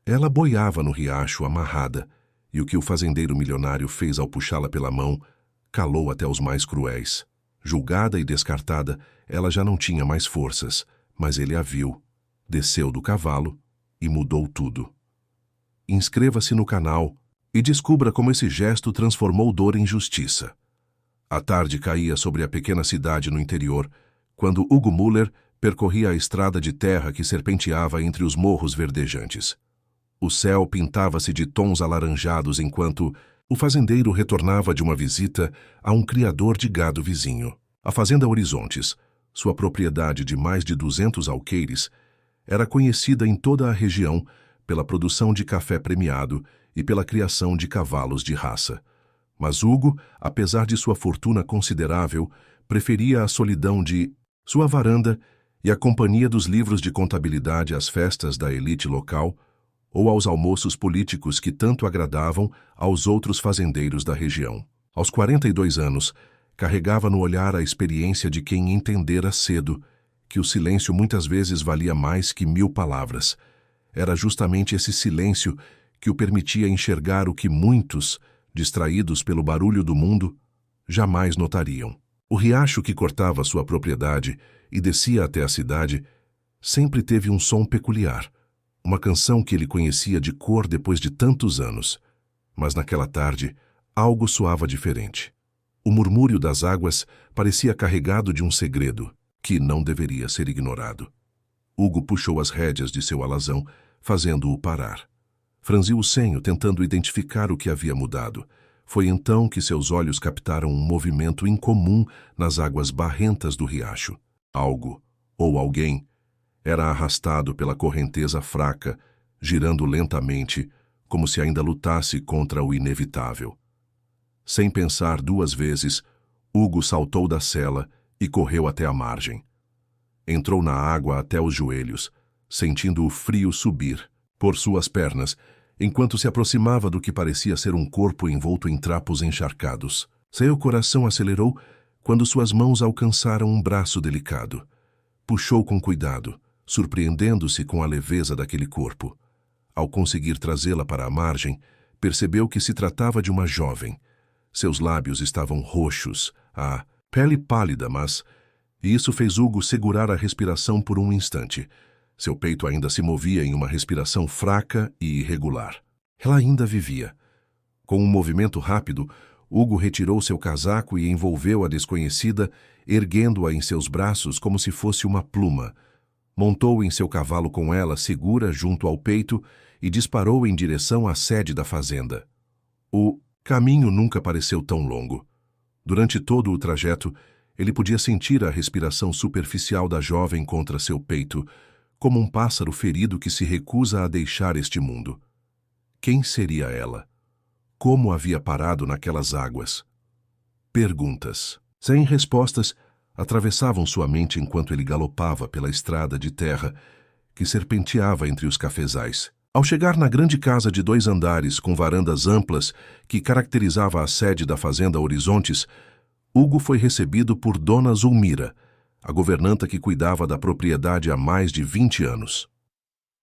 Ela boiava no riacho amarrada, e o que o fazendeiro milionário fez ao puxá-la pela mão calou até os mais cruéis. Julgada e descartada, ela já não tinha mais forças, mas ele a viu, desceu do cavalo e mudou tudo. Inscreva-se no canal e descubra como esse gesto transformou dor em justiça. A tarde caía sobre a pequena cidade no interior, quando Hugo Müller percorria a estrada de terra que serpenteava entre os morros verdejantes. O céu pintava-se de tons alaranjados enquanto o fazendeiro retornava de uma visita a um criador de gado vizinho. A Fazenda Horizontes, sua propriedade de mais de 200 alqueires, era conhecida em toda a região pela produção de café premiado e pela criação de cavalos de raça. Mas Hugo, apesar de sua fortuna considerável, preferia a solidão de sua varanda e a companhia dos livros de contabilidade às festas da elite local ou aos almoços políticos que tanto agradavam aos outros fazendeiros da região. Aos 42 anos, carregava no olhar a experiência de quem entendera cedo que o silêncio muitas vezes valia mais que 1000 palavras. Era justamente esse silêncio que o permitia enxergar o que muitos, distraídos pelo barulho do mundo, jamais notariam. O riacho que cortava sua propriedade e descia até a cidade sempre teve um som peculiar, uma canção que ele conhecia de cor depois de tantos anos. Mas naquela tarde, algo soava diferente. O murmúrio das águas parecia carregado de um segredo que não deveria ser ignorado. Hugo puxou as rédeas de seu alazão, fazendo-o parar. Franziu o senho, tentando identificar o que havia mudado. Foi então que seus olhos captaram um movimento incomum nas águas barrentas do riacho. Algo, ou alguém, era arrastado pela correnteza fraca, girando lentamente, como se ainda lutasse contra o inevitável. Sem pensar 2 vezes, Hugo saltou da sela e correu até a margem. Entrou na água até os joelhos, sentindo o frio subir por suas pernas, enquanto se aproximava do que parecia ser um corpo envolto em trapos encharcados. Seu coração acelerou quando suas mãos alcançaram um braço delicado. Puxou com cuidado, surpreendendo-se com a leveza daquele corpo. Ao conseguir trazê-la para a margem, percebeu que se tratava de uma jovem. Seus lábios estavam roxos, a pele pálida, mas isso fez Hugo segurar a respiração por um instante. Seu peito ainda se movia em uma respiração fraca e irregular. Ela ainda vivia. Com um movimento rápido, Hugo retirou seu casaco e envolveu a desconhecida, erguendo-a em seus braços como se fosse uma pluma. Montou em seu cavalo com ela segura junto ao peito e disparou em direção à sede da fazenda. O caminho nunca pareceu tão longo. Durante todo o trajeto, ele podia sentir a respiração superficial da jovem contra seu peito, como um pássaro ferido que se recusa a deixar este mundo. Quem seria ela? Como havia parado naquelas águas? Perguntas, sem respostas, atravessavam sua mente enquanto ele galopava pela estrada de terra que serpenteava entre os cafezais. Ao chegar na grande casa de 2 andares com varandas amplas que caracterizava a sede da Fazenda Horizontes, Hugo foi recebido por Dona Zulmira, a governanta que cuidava da propriedade há mais de 20 anos.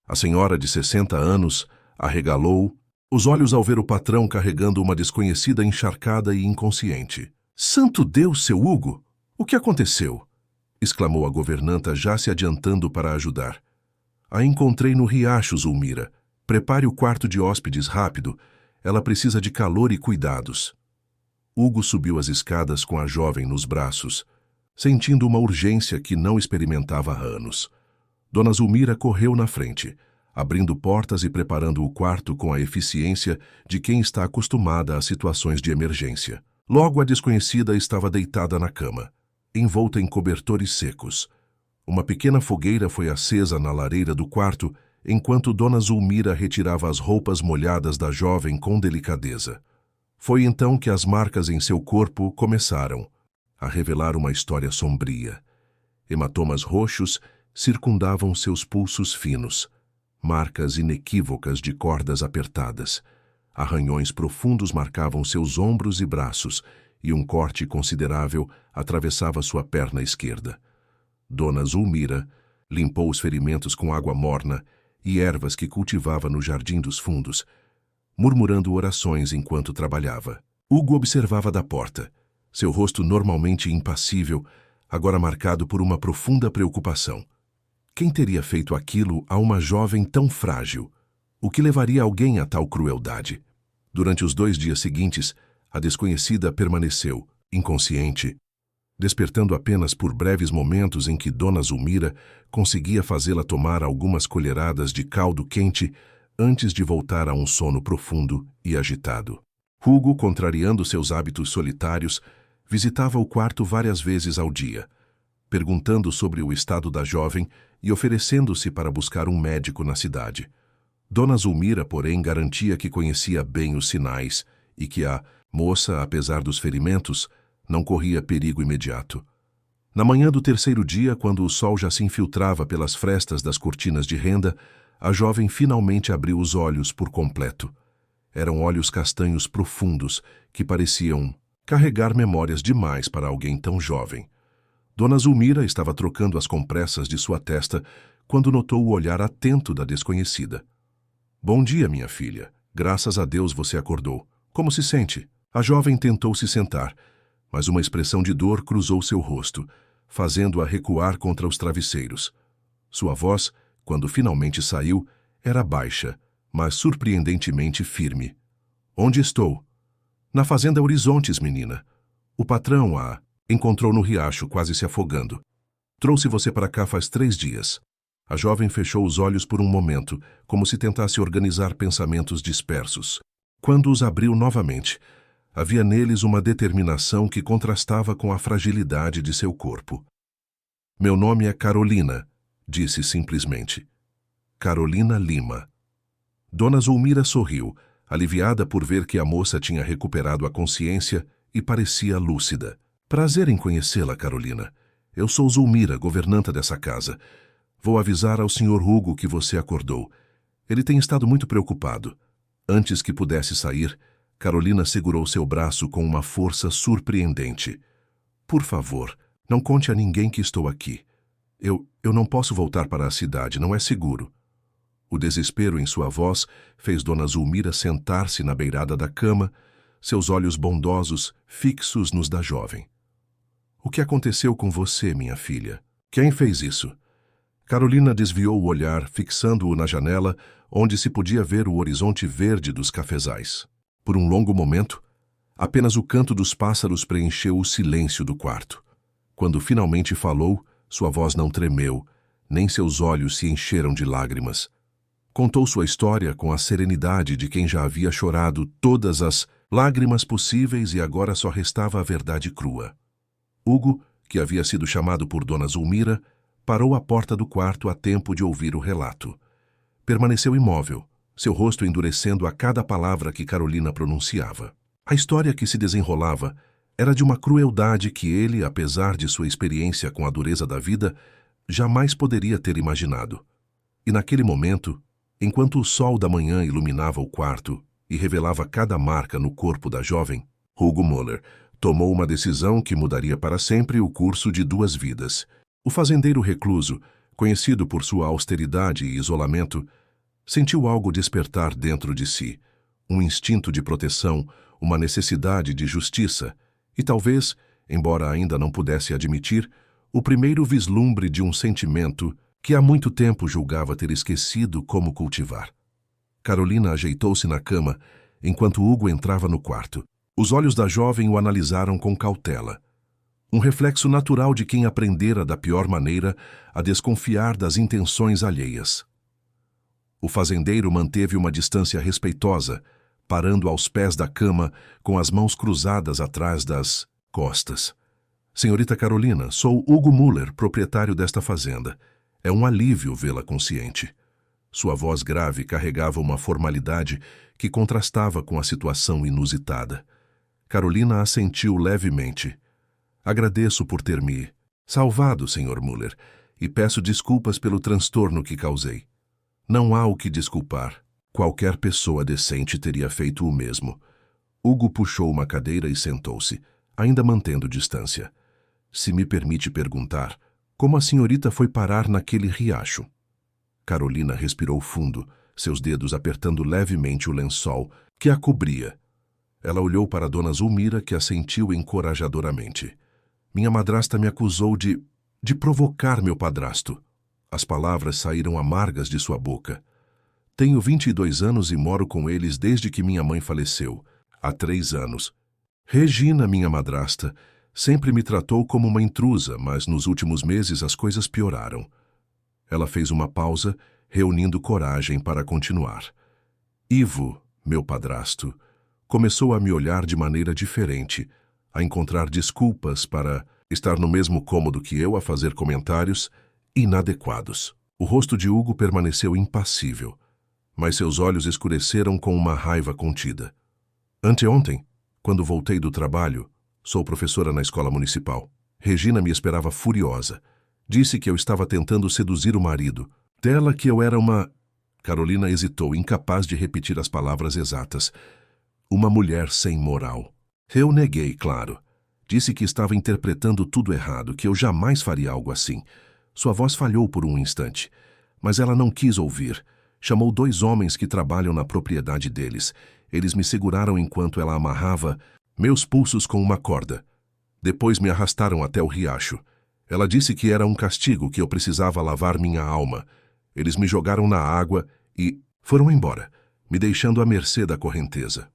A senhora de 60 anos arregalou os olhos ao ver o patrão carregando uma desconhecida encharcada e inconsciente. "Santo Deus, seu Hugo! O que aconteceu?" exclamou a governanta, já se adiantando para ajudar. "A encontrei no riacho, Zulmira. Prepare o quarto de hóspedes rápido. Ela precisa de calor e cuidados." Hugo subiu as escadas com a jovem nos braços, sentindo uma urgência que não experimentava há anos. Dona Zulmira correu na frente, abrindo portas e preparando o quarto com a eficiência de quem está acostumada a situações de emergência. Logo a desconhecida estava deitada na cama, envolta em cobertores secos. Uma pequena fogueira foi acesa na lareira do quarto, enquanto Dona Zulmira retirava as roupas molhadas da jovem com delicadeza. Foi então que as marcas em seu corpo começaram a revelar uma história sombria. Hematomas roxos circundavam seus pulsos finos, marcas inequívocas de cordas apertadas. Arranhões profundos marcavam seus ombros e braços, e um corte considerável atravessava sua perna esquerda. Dona Zulmira limpou os ferimentos com água morna e ervas que cultivava no jardim dos fundos, murmurando orações enquanto trabalhava. Hugo observava da porta, seu rosto normalmente impassível, agora marcado por uma profunda preocupação. Quem teria feito aquilo a uma jovem tão frágil? O que levaria alguém a tal crueldade? Durante os 2 dias seguintes, a desconhecida permaneceu, inconsciente, despertando apenas por breves momentos em que Dona Zulmira conseguia fazê-la tomar algumas colheradas de caldo quente antes de voltar a um sono profundo e agitado. Hugo, contrariando seus hábitos solitários, visitava o quarto várias vezes ao dia, perguntando sobre o estado da jovem e oferecendo-se para buscar um médico na cidade. Dona Zulmira, porém, garantia que conhecia bem os sinais e que a moça, apesar dos ferimentos, não corria perigo imediato. Na manhã do 3º dia, quando o sol já se infiltrava pelas frestas das cortinas de renda, a jovem finalmente abriu os olhos por completo. Eram olhos castanhos profundos que pareciam carregar memórias demais para alguém tão jovem. Dona Zulmira estava trocando as compressas de sua testa quando notou o olhar atento da desconhecida. "Bom dia, minha filha. Graças a Deus você acordou. Como se sente?" A jovem tentou se sentar, mas uma expressão de dor cruzou seu rosto, fazendo-a recuar contra os travesseiros. Sua voz, quando finalmente saiu, era baixa, mas surpreendentemente firme. "Onde estou?" "Na fazenda Horizontes, menina. O patrão a encontrou no riacho, quase se afogando. Trouxe você para cá faz 3 dias. A jovem fechou os olhos por um momento, como se tentasse organizar pensamentos dispersos. Quando os abriu novamente, havia neles uma determinação que contrastava com a fragilidade de seu corpo. "Meu nome é Carolina", disse simplesmente. "Carolina Lima." Dona Zulmira sorriu, aliviada por ver que a moça tinha recuperado a consciência e parecia lúcida. "Prazer em conhecê-la, Carolina. Eu sou Zulmira, governanta dessa casa. Vou avisar ao Sr. Hugo que você acordou. Ele tem estado muito preocupado." Antes que pudesse sair, Carolina segurou seu braço com uma força surpreendente. "Por favor, não conte a ninguém que estou aqui. Eu não posso voltar para a cidade, não é seguro." O desespero em sua voz fez Dona Zulmira sentar-se na beirada da cama, seus olhos bondosos fixos nos da jovem. "O que aconteceu com você, minha filha? Quem fez isso?" Carolina desviou o olhar, fixando-o na janela, onde se podia ver o horizonte verde dos cafezais. Por um longo momento, apenas o canto dos pássaros preencheu o silêncio do quarto. Quando finalmente falou, sua voz não tremeu, nem seus olhos se encheram de lágrimas. Contou sua história com a serenidade de quem já havia chorado todas as lágrimas possíveis e agora só restava a verdade crua. Hugo, que havia sido chamado por Dona Zulmira, parou à porta do quarto a tempo de ouvir o relato. Permaneceu imóvel, seu rosto endurecendo a cada palavra que Carolina pronunciava. A história que se desenrolava era de uma crueldade que ele, apesar de sua experiência com a dureza da vida, jamais poderia ter imaginado. E naquele momento, enquanto o sol da manhã iluminava o quarto e revelava cada marca no corpo da jovem, Hugo Müller tomou uma decisão que mudaria para sempre o curso de 2 vidas. O fazendeiro recluso, conhecido por sua austeridade e isolamento, sentiu algo despertar dentro de si, um instinto de proteção, uma necessidade de justiça e talvez, embora ainda não pudesse admitir, o primeiro vislumbre de um sentimento que há muito tempo julgava ter esquecido como cultivar. Carolina ajeitou-se na cama enquanto Hugo entrava no quarto. Os olhos da jovem o analisaram com cautela. Um reflexo natural de quem aprendera da pior maneira a desconfiar das intenções alheias. O fazendeiro manteve uma distância respeitosa, parando aos pés da cama com as mãos cruzadas atrás das costas. "Senhorita Carolina, sou Hugo Müller, proprietário desta fazenda. É um alívio vê-la consciente." Sua voz grave carregava uma formalidade que contrastava com a situação inusitada. Carolina assentiu levemente. "Agradeço por ter me salvado, Sr. Müller, e peço desculpas pelo transtorno que causei." "Não há o que desculpar. Qualquer pessoa decente teria feito o mesmo." Hugo puxou uma cadeira e sentou-se, ainda mantendo distância. "Se me permite perguntar, como a senhorita foi parar naquele riacho?" Carolina respirou fundo, seus dedos apertando levemente o lençol que a cobria. Ela olhou para Dona Zulmira, que assentiu encorajadoramente. Minha madrasta me acusou de provocar meu padrasto. As palavras saíram amargas de sua boca. Tenho 22 anos e moro com eles desde que minha mãe faleceu, há 3 anos. Regina, minha madrasta, sempre me tratou como uma intrusa, mas nos últimos meses as coisas pioraram. Ela fez uma pausa, reunindo coragem para continuar. Ivo, meu padrasto, começou a me olhar de maneira diferente, a encontrar desculpas para estar no mesmo cômodo que eu, a fazer comentários inadequados. O rosto de Hugo permaneceu impassível, mas seus olhos escureceram com uma raiva contida. Anteontem, quando voltei do trabalho, sou professora na escola municipal. Regina me esperava furiosa. Disse que eu estava tentando seduzir o marido. Dela que eu era uma... Carolina hesitou, incapaz de repetir as palavras exatas. Uma mulher sem moral. Eu neguei, claro. Disse que estava interpretando tudo errado, que eu jamais faria algo assim. Sua voz falhou por um instante, mas ela não quis ouvir. Chamou 2 homens que trabalham na propriedade deles. Eles me seguraram enquanto ela amarrava meus pulsos com uma corda. Depois me arrastaram até o riacho. Ela disse que era um castigo, que eu precisava lavar minha alma. Eles me jogaram na água e foram embora, me deixando à mercê da correnteza.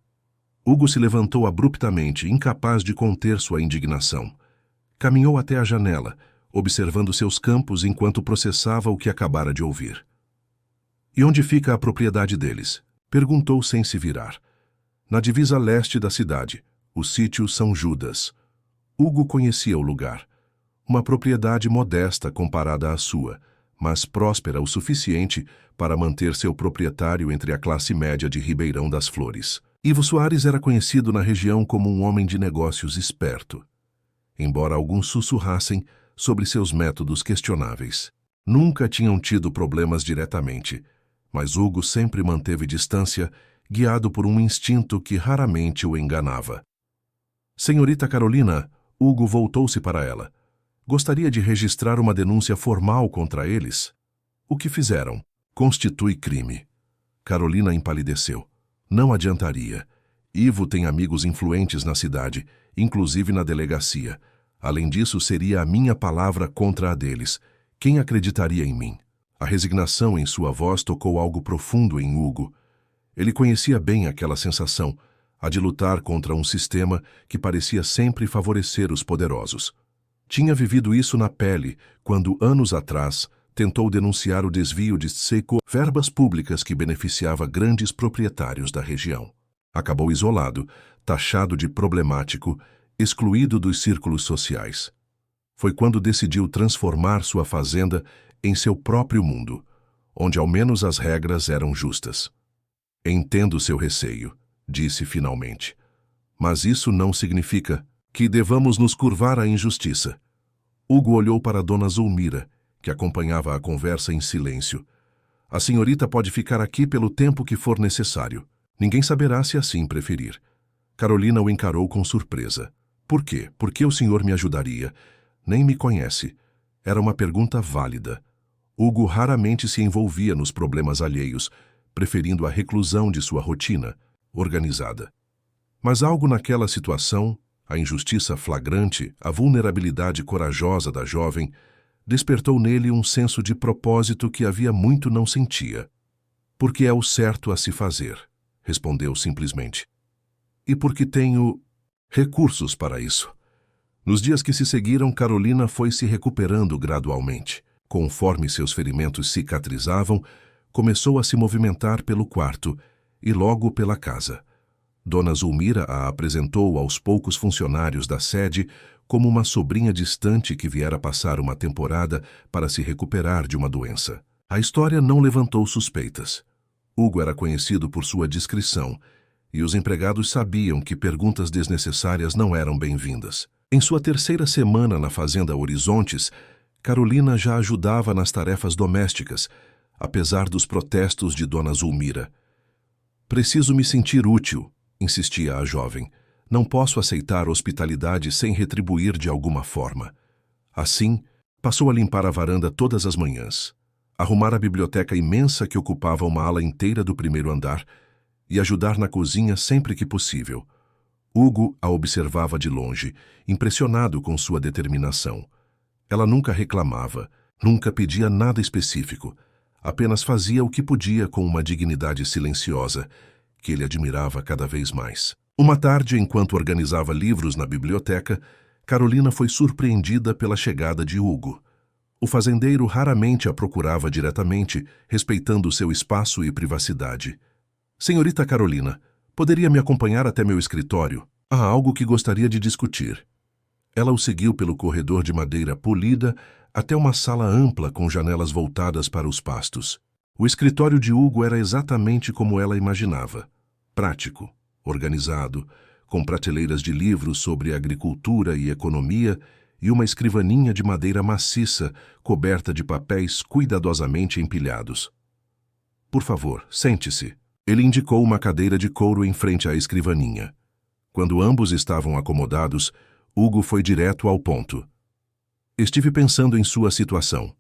Hugo se levantou abruptamente, incapaz de conter sua indignação. Caminhou até a janela, observando seus campos enquanto processava o que acabara de ouvir. E onde fica a propriedade deles? Perguntou sem se virar. Na divisa leste da cidade, o sítio São Judas. Hugo conhecia o lugar. Uma propriedade modesta comparada à sua, mas próspera o suficiente para manter seu proprietário entre a classe média de Ribeirão das Flores. Ivo Soares era conhecido na região como um homem de negócios esperto, embora alguns sussurrassem sobre seus métodos questionáveis. Nunca tinham tido problemas diretamente, mas Hugo sempre manteve distância, guiado por um instinto que raramente o enganava. Senhorita Carolina, Hugo voltou-se para ela. Gostaria de registrar uma denúncia formal contra eles? O que fizeram? Constitui crime. Carolina empalideceu. Não adiantaria. Ivo tem amigos influentes na cidade, inclusive na delegacia. Além disso, seria a minha palavra contra a deles. Quem acreditaria em mim? A resignação em sua voz tocou algo profundo em Hugo. Ele conhecia bem aquela sensação, a de lutar contra um sistema que parecia sempre favorecer os poderosos. Tinha vivido isso na pele quando, anos atrás, tentou denunciar o desvio de verbas públicas que beneficiava grandes proprietários da região. Acabou isolado, taxado de problemático, excluído dos círculos sociais. Foi quando decidiu transformar sua fazenda em seu próprio mundo, onde ao menos as regras eram justas. Entendo seu receio, disse finalmente. Mas isso não significa que devamos nos curvar à injustiça. Hugo olhou para Dona Zulmira, que acompanhava a conversa em silêncio. A senhorita pode ficar aqui pelo tempo que for necessário. Ninguém saberá se assim preferir. Carolina o encarou com surpresa. Por quê? Por que o senhor me ajudaria? Nem me conhece. Era uma pergunta válida. Hugo raramente se envolvia nos problemas alheios, preferindo a reclusão de sua rotina, organizada. Mas algo naquela situação, a injustiça flagrante, a vulnerabilidade corajosa da jovem, despertou nele um senso de propósito que havia muito não sentia. Porque é o certo a se fazer, respondeu simplesmente. E porque tenho recursos para isso. Nos dias que se seguiram, Carolina foi se recuperando gradualmente. Conforme seus ferimentos cicatrizavam, começou a se movimentar pelo quarto e logo pela casa. Dona Zulmira a apresentou aos poucos funcionários da sede como uma sobrinha distante que viera passar uma temporada para se recuperar de uma doença. A história não levantou suspeitas. Hugo era conhecido por sua discrição, e os empregados sabiam que perguntas desnecessárias não eram bem-vindas. Em sua 3ª semana na fazenda Horizontes, Carolina já ajudava nas tarefas domésticas, apesar dos protestos de Dona Zulmira. Preciso me sentir útil, insistia a jovem. Não posso aceitar hospitalidade sem retribuir de alguma forma. Assim, passou a limpar a varanda todas as manhãs. arrumar a biblioteca imensa que ocupava uma ala inteira do primeiro andar e ajudar na cozinha sempre que possível. Hugo a observava de longe, impressionado com sua determinação. Ela nunca reclamava, nunca pedia nada específico, apenas fazia o que podia com uma dignidade silenciosa, que ele admirava cada vez mais. Uma tarde, enquanto organizava livros na biblioteca, Carolina foi surpreendida pela chegada de Hugo. O fazendeiro raramente a procurava diretamente, respeitando seu espaço e privacidade. Senhorita Carolina, poderia me acompanhar até meu escritório? Há algo que gostaria de discutir. Ela o seguiu pelo corredor de madeira polida até uma sala ampla com janelas voltadas para os pastos. O escritório de Hugo era exatamente como ela imaginava. Prático, organizado, com prateleiras de livros sobre agricultura e economia e uma escrivaninha de madeira maciça coberta de papéis cuidadosamente empilhados. Por favor, sente-se. Ele indicou uma cadeira de couro em frente à escrivaninha. Quando ambos estavam acomodados, Hugo foi direto ao ponto. Estive pensando em sua situação.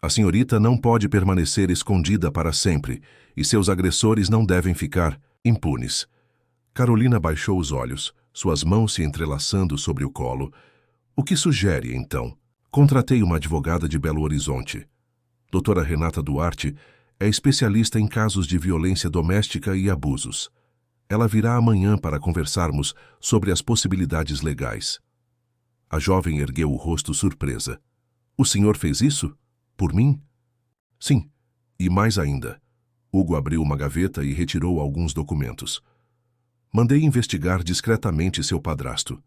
A senhorita não pode permanecer escondida para sempre e seus agressores não devem ficar impunes. Carolina baixou os olhos, suas mãos se entrelaçando sobre o colo. O que sugere, então? Contratei uma advogada de Belo Horizonte. Doutora Renata Duarte é especialista em casos de violência doméstica e abusos. Ela virá amanhã para conversarmos sobre as possibilidades legais. A jovem ergueu o rosto surpresa. O senhor fez isso? Por mim? Sim. E mais ainda. Hugo abriu uma gaveta e retirou alguns documentos. Mandei investigar discretamente seu padrasto.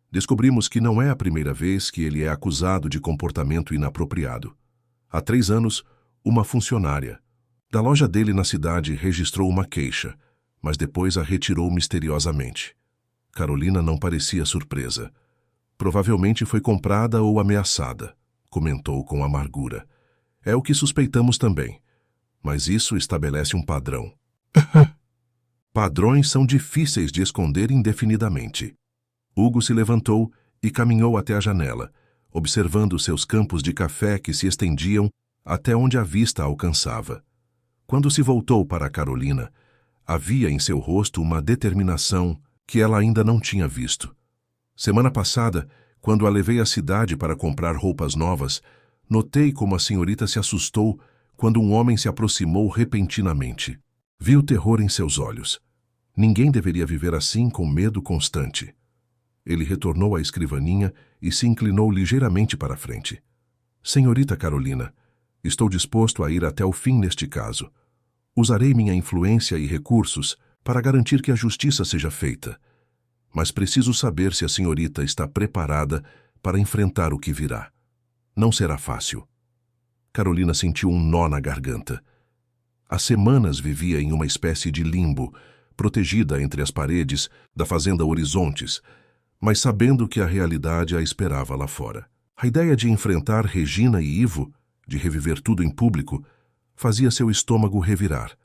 Descobrimos que não é a primeira vez que ele é acusado de comportamento inapropriado. Há 3 anos, uma funcionária da loja dele na cidade registrou uma queixa, mas depois a retirou misteriosamente. Carolina não parecia surpresa. Provavelmente foi comprada ou ameaçada, comentou com amargura. É o que suspeitamos também, mas isso estabelece um padrão. Padrões são difíceis de esconder indefinidamente. Hugo se levantou e caminhou até a janela, observando seus campos de café que se estendiam até onde a vista alcançava. Quando se voltou para Carolina, havia em seu rosto uma determinação que ela ainda não tinha visto. Semana passada, quando a levei à cidade para comprar roupas novas, notei como a senhorita se assustou quando um homem se aproximou repentinamente. Vi o terror em seus olhos. Ninguém deveria viver assim com medo constante. Ele retornou à escrivaninha e se inclinou ligeiramente para a frente. Senhorita Carolina, estou disposto a ir até o fim neste caso. Usarei minha influência e recursos para garantir que a justiça seja feita. Mas preciso saber se a senhorita está preparada para enfrentar o que virá. Não será fácil. Carolina sentiu um nó na garganta. Há semanas vivia em uma espécie de limbo, protegida entre as paredes da fazenda Horizontes, mas sabendo que a realidade a esperava lá fora. A ideia de enfrentar Regina e Ivo, de reviver tudo em público, fazia seu estômago revirar.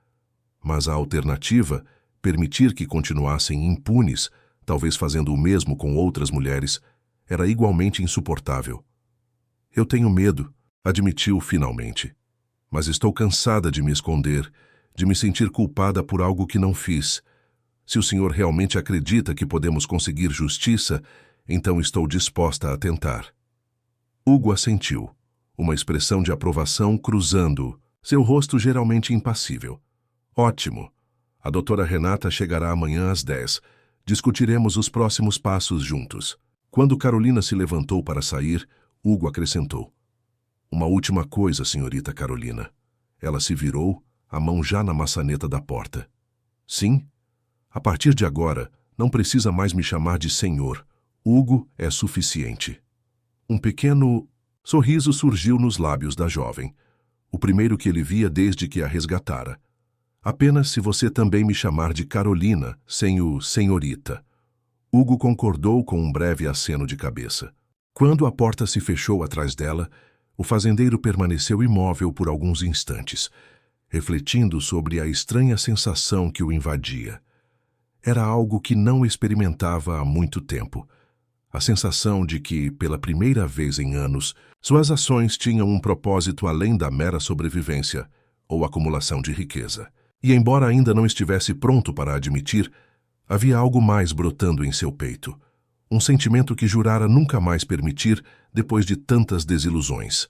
Mas a alternativa, permitir que continuassem impunes, talvez fazendo o mesmo com outras mulheres, era igualmente insuportável. Eu tenho medo, admitiu finalmente. Mas estou cansada de me esconder, de me sentir culpada por algo que não fiz. Se o senhor realmente acredita que podemos conseguir justiça, então estou disposta a tentar. Hugo assentiu, uma expressão de aprovação cruzando-o, seu rosto geralmente impassível. Ótimo. A doutora Renata chegará amanhã às 10. Discutiremos os próximos passos juntos. Quando Carolina se levantou para sair, Hugo acrescentou. Uma última coisa, senhorita Carolina. Ela se virou, a mão já na maçaneta da porta. Sim? A partir de agora, não precisa mais me chamar de senhor. Hugo é suficiente. Um pequeno sorriso surgiu nos lábios da jovem, o primeiro que ele via desde que a resgatara. Apenas se você também me chamar de Carolina, sem o senhorita. Hugo concordou com um breve aceno de cabeça. Quando a porta se fechou atrás dela, o fazendeiro permaneceu imóvel por alguns instantes, refletindo sobre a estranha sensação que o invadia. Era algo que não experimentava há muito tempo. A sensação de que, pela primeira vez em anos, suas ações tinham um propósito além da mera sobrevivência ou acumulação de riqueza. E embora ainda não estivesse pronto para admitir, havia algo mais brotando em seu peito. Um sentimento que jurara nunca mais permitir depois de tantas desilusões.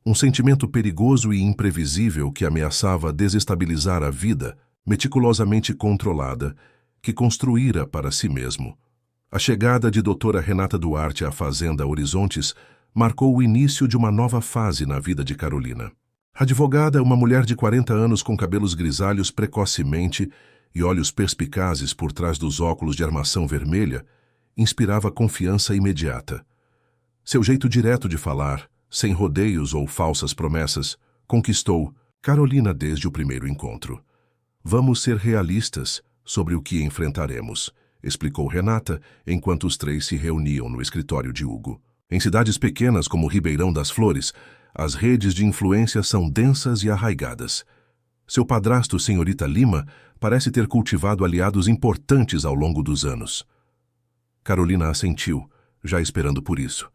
Um sentimento perigoso e imprevisível que ameaçava desestabilizar a vida, meticulosamente controlada, que construíra para si mesmo. A chegada de doutora Renata Duarte à Fazenda Horizontes marcou o início de uma nova fase na vida de Carolina. A advogada, uma mulher de 40 anos com cabelos grisalhos precocemente e olhos perspicazes por trás dos óculos de armação vermelha, inspirava confiança imediata. Seu jeito direto de falar, sem rodeios ou falsas promessas, conquistou Carolina desde o primeiro encontro. Vamos ser realistas sobre o que enfrentaremos, explicou Renata, enquanto os três se reuniam no escritório de Hugo. Em cidades pequenas como Ribeirão das Flores, as redes de influência são densas e arraigadas. Seu padrasto, senhorita Lima, parece ter cultivado aliados importantes ao longo dos anos. Carolina assentiu, já esperando por isso.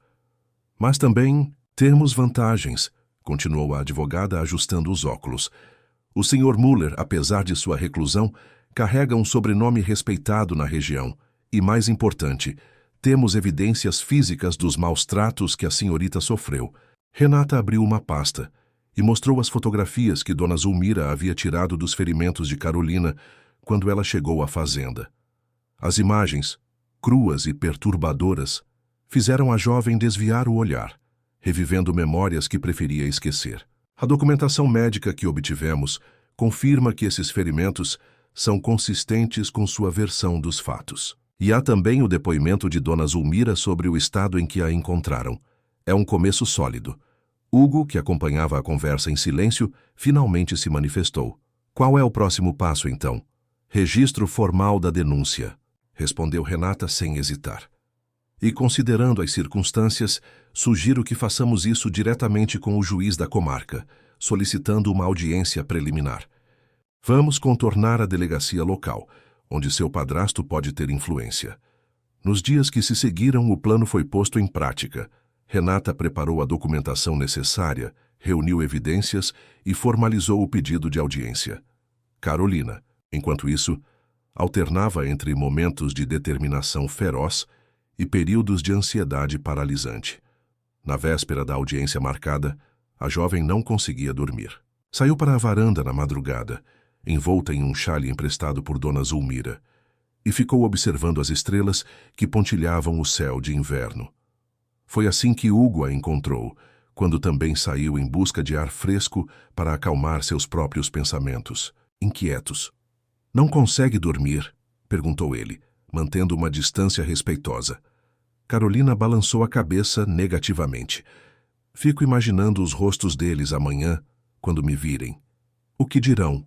Mas também temos vantagens, continuou a advogada ajustando os óculos. O Sr. Muller, apesar de sua reclusão, carrega um sobrenome respeitado na região e, mais importante, temos evidências físicas dos maus tratos que a senhorita sofreu. Renata abriu uma pasta e mostrou as fotografias que Dona Zulmira havia tirado dos ferimentos de Carolina quando ela chegou à fazenda. As imagens, cruas e perturbadoras, fizeram a jovem desviar o olhar, revivendo memórias que preferia esquecer. A documentação médica que obtivemos confirma que esses ferimentos são consistentes com sua versão dos fatos. E há também o depoimento de Dona Zulmira sobre o estado em que a encontraram. É um começo sólido. Hugo, que acompanhava a conversa em silêncio, finalmente se manifestou. Qual é o próximo passo, então? Registro formal da denúncia, respondeu Renata sem hesitar. E considerando as circunstâncias, sugiro que façamos isso diretamente com o juiz da comarca, solicitando uma audiência preliminar. Vamos contornar a delegacia local, onde seu padrasto pode ter influência. Nos dias que se seguiram, o plano foi posto em prática. Renata preparou a documentação necessária, reuniu evidências e formalizou o pedido de audiência. Carolina, enquanto isso, alternava entre momentos de determinação feroz e períodos de ansiedade paralisante. Na véspera da audiência marcada, a jovem não conseguia dormir. Saiu para a varanda na madrugada, envolta em um xale emprestado por Dona Zulmira, e ficou observando as estrelas que pontilhavam o céu de inverno. Foi assim que Hugo a encontrou, quando também saiu em busca de ar fresco para acalmar seus próprios pensamentos, inquietos. "Não consegue dormir?" perguntou ele, mantendo uma distância respeitosa. Carolina balançou a cabeça negativamente. "Fico imaginando os rostos deles amanhã, quando me virem. O que dirão?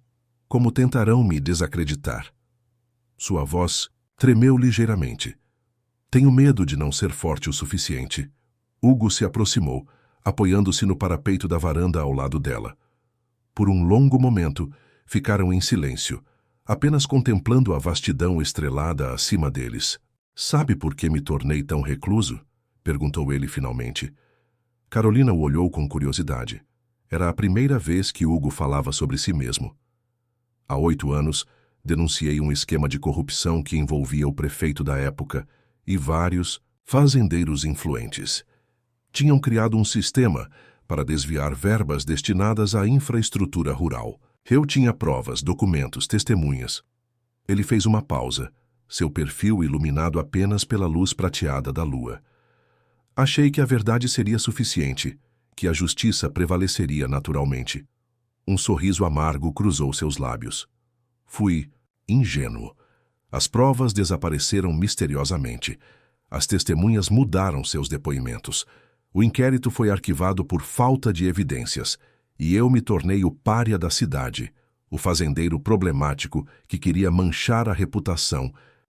Como tentarão me desacreditar?" Sua voz tremeu ligeiramente. "Tenho medo de não ser forte o suficiente." Hugo se aproximou, apoiando-se no parapeito da varanda ao lado dela. Por um longo momento, ficaram em silêncio, apenas contemplando a vastidão estrelada acima deles. "Sabe por que me tornei tão recluso?" perguntou ele finalmente. Carolina o olhou com curiosidade. Era a primeira vez que Hugo falava sobre si mesmo. "Há 8 anos, denunciei um esquema de corrupção que envolvia o prefeito da época e vários fazendeiros influentes. Tinham criado um sistema para desviar verbas destinadas à infraestrutura rural. Eu tinha provas, documentos, testemunhas." Ele fez uma pausa, seu perfil iluminado apenas pela luz prateada da lua. "Achei que a verdade seria suficiente, que a justiça prevaleceria naturalmente." Um sorriso amargo cruzou seus lábios. "Fui ingênuo. As provas desapareceram misteriosamente. As testemunhas mudaram seus depoimentos. O inquérito foi arquivado por falta de evidências, e eu me tornei o pária da cidade, o fazendeiro problemático que queria manchar a reputação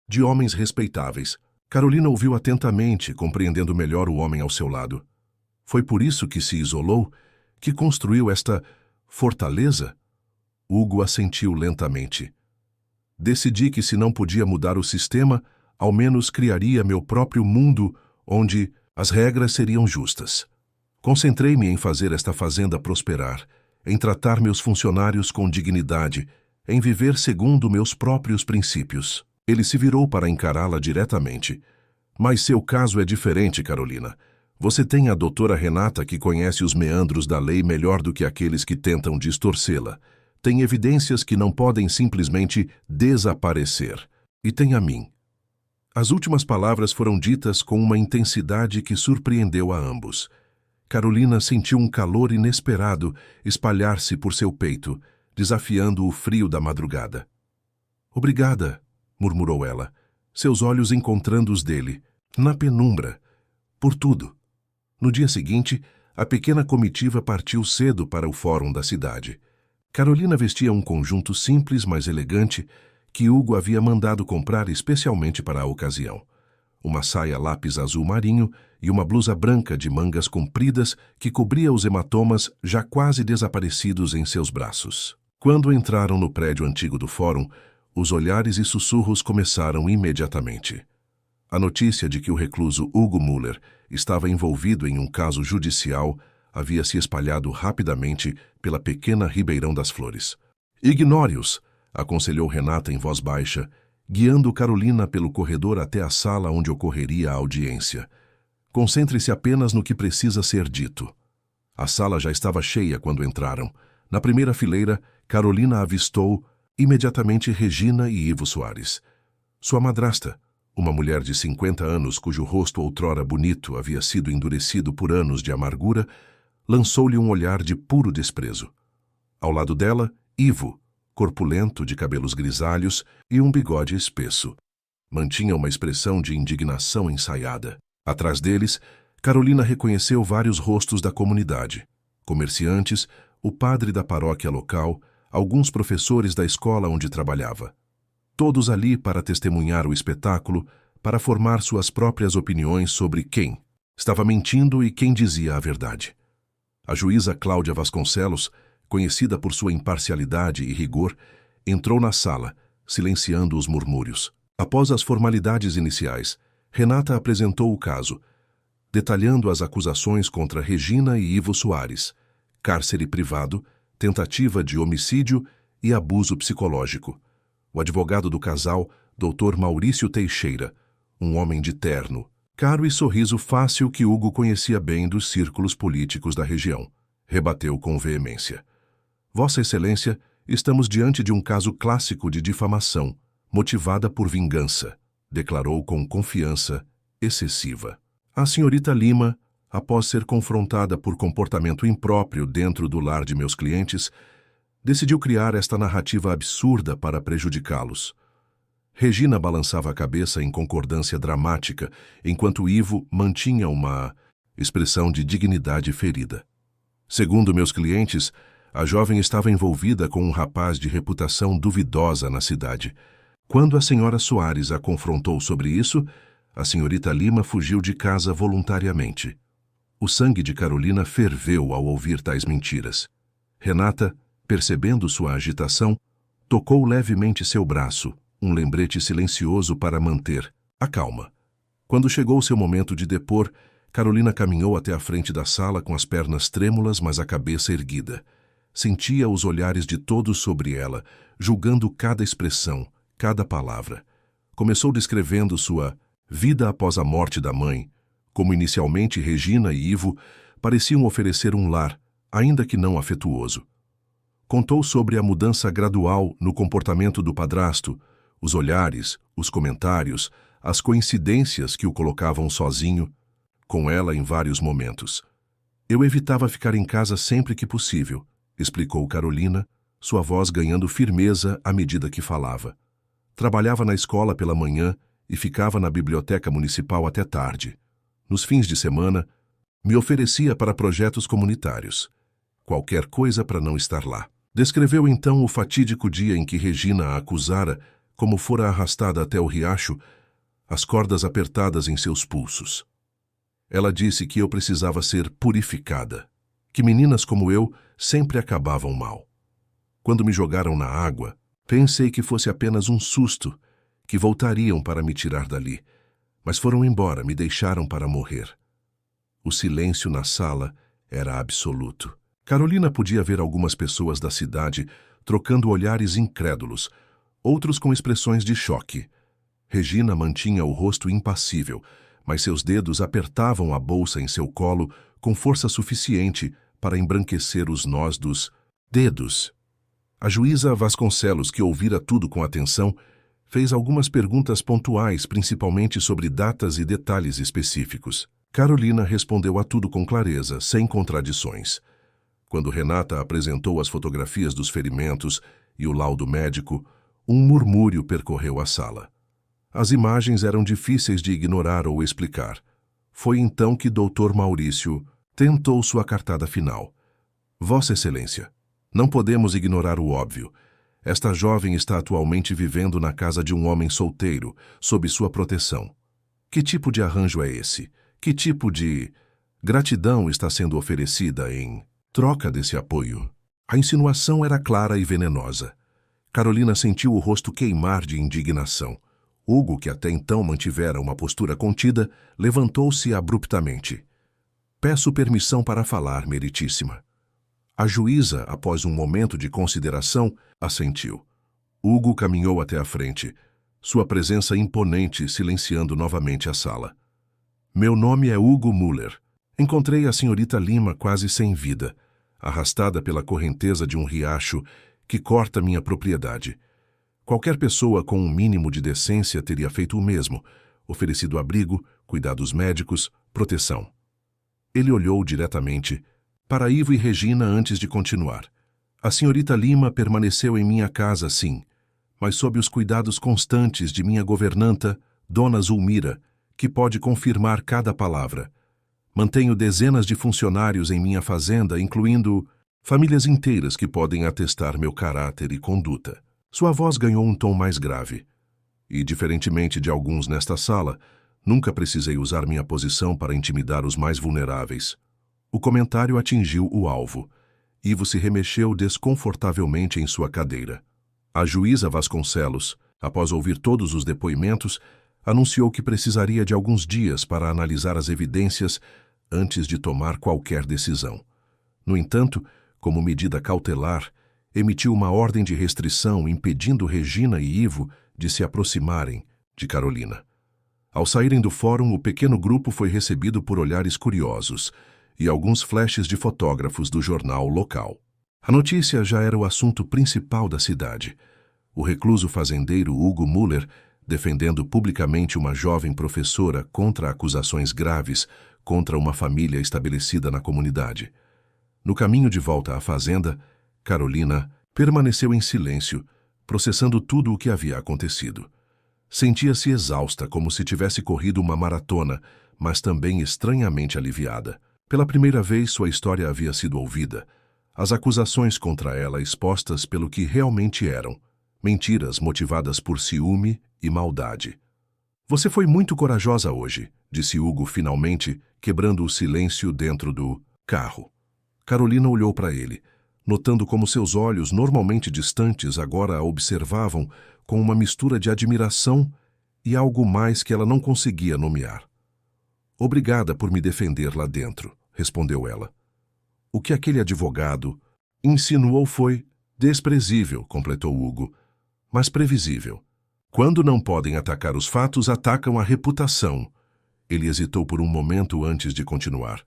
de homens respeitáveis." Carolina ouviu atentamente, compreendendo melhor o homem ao seu lado. "Foi por isso que se isolou, que construiu esta fortaleza?" Hugo assentiu lentamente. "Decidi que, se não podia mudar o sistema, ao menos criaria meu próprio mundo onde as regras seriam justas. Concentrei-me em fazer esta fazenda prosperar, em tratar meus funcionários com dignidade, em viver segundo meus próprios princípios. Ele se virou para encará-la diretamente. Mas seu caso é diferente, Carolina. Você tem a doutora Renata que conhece os meandros da lei melhor do que aqueles que tentam distorcê-la. Tem evidências que não podem simplesmente desaparecer. E tem a mim. As últimas palavras foram ditas com uma intensidade que surpreendeu a ambos. Carolina sentiu um calor inesperado espalhar-se por seu peito, desafiando o frio da madrugada. Obrigada, murmurou ela, seus olhos encontrando os dele, na penumbra, por tudo. No dia seguinte, a pequena comitiva partiu cedo para o fórum da cidade. Carolina vestia um conjunto simples, mas elegante, que Hugo havia mandado comprar especialmente para a ocasião. Uma saia lápis azul marinho e uma blusa branca de mangas compridas que cobria os hematomas já quase desaparecidos em seus braços. Quando entraram no prédio antigo do fórum, os olhares e sussurros começaram imediatamente. A notícia de que o recluso Hugo Müller estava envolvido em um caso judicial havia se espalhado rapidamente pela pequena Ribeirão das Flores. Ignore-os, aconselhou Renata em voz baixa, guiando Carolina pelo corredor até a sala onde ocorreria a audiência. Concentre-se apenas no que precisa ser dito. A sala já estava cheia quando entraram. Na primeira fileira, Carolina avistou imediatamente Regina e Ivo Soares. Sua madrasta, uma mulher de 50 anos cujo rosto outrora bonito havia sido endurecido por anos de amargura, lançou-lhe um olhar de puro desprezo. Ao lado dela, Ivo, corpulento, de cabelos grisalhos e um bigode espesso. Mantinha uma expressão de indignação ensaiada. Atrás deles, Carolina reconheceu vários rostos da comunidade. Comerciantes, o padre da paróquia local, alguns professores da escola onde trabalhava. Todos ali para testemunhar o espetáculo, para formar suas próprias opiniões sobre quem estava mentindo e quem dizia a verdade. A juíza Cláudia Vasconcelos, conhecida por sua imparcialidade e rigor, entrou na sala, silenciando os murmúrios. Após as formalidades iniciais, Renata apresentou o caso, detalhando as acusações contra Regina e Ivo Soares, cárcere privado, tentativa de homicídio e abuso psicológico. O advogado do casal, Dr. Maurício Teixeira, um homem de terno, caro e sorriso fácil que Hugo conhecia bem dos círculos políticos da região, rebateu com veemência. Vossa Excelência, estamos diante de um caso clássico de difamação, motivada por vingança, declarou com confiança excessiva. A senhorita Lima, após ser confrontada por comportamento impróprio dentro do lar de meus clientes, decidiu criar esta narrativa absurda para prejudicá-los. Regina balançava a cabeça em concordância dramática, enquanto Ivo mantinha uma expressão de dignidade ferida. Segundo meus clientes, a jovem estava envolvida com um rapaz de reputação duvidosa na cidade. Quando a senhora Soares a confrontou sobre isso, a senhorita Lima fugiu de casa voluntariamente. O sangue de Carolina ferveu ao ouvir tais mentiras. Renata, percebendo sua agitação, tocou levemente seu braço, um lembrete silencioso para manter a calma. Quando chegou seu momento de depor, Carolina caminhou até a frente da sala com as pernas trêmulas, mas a cabeça erguida. Sentia os olhares de todos sobre ela, julgando cada expressão, cada palavra. Começou descrevendo sua vida após a morte da mãe, como inicialmente Regina e Ivo pareciam oferecer um lar, ainda que não afetuoso. Contou sobre a mudança gradual no comportamento do padrasto, os olhares, os comentários, as coincidências que o colocavam sozinho, com ela em vários momentos. Eu evitava ficar em casa sempre que possível, explicou Carolina, sua voz ganhando firmeza à medida que falava. Trabalhava na escola pela manhã e ficava na biblioteca municipal até tarde. Nos fins de semana, me oferecia para projetos comunitários. Qualquer coisa para não estar lá. Descreveu então o fatídico dia em que Regina a acusara, como fora arrastada até o riacho, as cordas apertadas em seus pulsos. Ela disse que eu precisava ser purificada, que meninas como eu sempre acabavam mal. Quando me jogaram na água, pensei que fosse apenas um susto, que voltariam para me tirar dali. Mas foram embora, me deixaram para morrer. O silêncio na sala era absoluto. Carolina podia ver algumas pessoas da cidade trocando olhares incrédulos, outros com expressões de choque. Regina mantinha o rosto impassível, mas seus dedos apertavam a bolsa em seu colo com força suficiente para embranquecer os nós dos dedos. A juíza Vasconcelos, que ouvira tudo com atenção, fez algumas perguntas pontuais, principalmente sobre datas e detalhes específicos. Carolina respondeu a tudo com clareza, sem contradições. Quando Renata apresentou as fotografias dos ferimentos e o laudo médico, um murmúrio percorreu a sala. As imagens eram difíceis de ignorar ou explicar. Foi então que Dr. Maurício tentou sua cartada final. Vossa Excelência, não podemos ignorar o óbvio. Esta jovem está atualmente vivendo na casa de um homem solteiro, sob sua proteção. Que tipo de arranjo é esse? Que tipo de gratidão está sendo oferecida em troca desse apoio? A insinuação era clara e venenosa. Carolina sentiu o rosto queimar de indignação. Hugo, que até então mantivera uma postura contida, levantou-se abruptamente. Peço permissão para falar, meritíssima. A juíza, após um momento de consideração, assentiu. Hugo caminhou até a frente, sua presença imponente silenciando novamente a sala. Meu nome é Hugo Müller. Encontrei a senhorita Lima quase sem vida, arrastada pela correnteza de um riacho que corta minha propriedade. Qualquer pessoa com um mínimo de decência teria feito o mesmo, oferecido abrigo, cuidados médicos, proteção. Ele olhou diretamente para Ivo e Regina antes de continuar. A senhorita Lima permaneceu em minha casa, sim, mas sob os cuidados constantes de minha governanta, Dona Zulmira, que pode confirmar cada palavra. Mantenho dezenas de funcionários em minha fazenda, incluindo famílias inteiras que podem atestar meu caráter e conduta. Sua voz ganhou um tom mais grave. E, diferentemente de alguns nesta sala, nunca precisei usar minha posição para intimidar os mais vulneráveis. O comentário atingiu o alvo. Ivo se remexeu desconfortavelmente em sua cadeira. A juíza Vasconcelos, após ouvir todos os depoimentos, anunciou que precisaria de alguns dias para analisar as evidências antes de tomar qualquer decisão. No entanto, como medida cautelar, emitiu uma ordem de restrição impedindo Regina e Ivo de se aproximarem de Carolina. Ao saírem do fórum, o pequeno grupo foi recebido por olhares curiosos e alguns flashes de fotógrafos do jornal local. A notícia já era o assunto principal da cidade. O recluso fazendeiro Hugo Müller defendendo publicamente uma jovem professora contra acusações graves contra uma família estabelecida na comunidade. No caminho de volta à fazenda, Carolina permaneceu em silêncio, processando tudo o que havia acontecido. Sentia-se exausta, como se tivesse corrido uma maratona, mas também estranhamente aliviada. Pela primeira vez, sua história havia sido ouvida. As acusações contra ela expostas pelo que realmente eram. Mentiras motivadas por ciúme e maldade. Você foi muito corajosa hoje, disse Hugo finalmente, quebrando o silêncio dentro do carro. Carolina olhou para ele, notando como seus olhos, normalmente distantes, agora a observavam com uma mistura de admiração e algo mais que ela não conseguia nomear. Obrigada por me defender lá dentro, respondeu ela. O que aquele advogado insinuou foi desprezível, completou Hugo, mas previsível. Quando não podem atacar os fatos, atacam a reputação. Ele hesitou por um momento antes de continuar.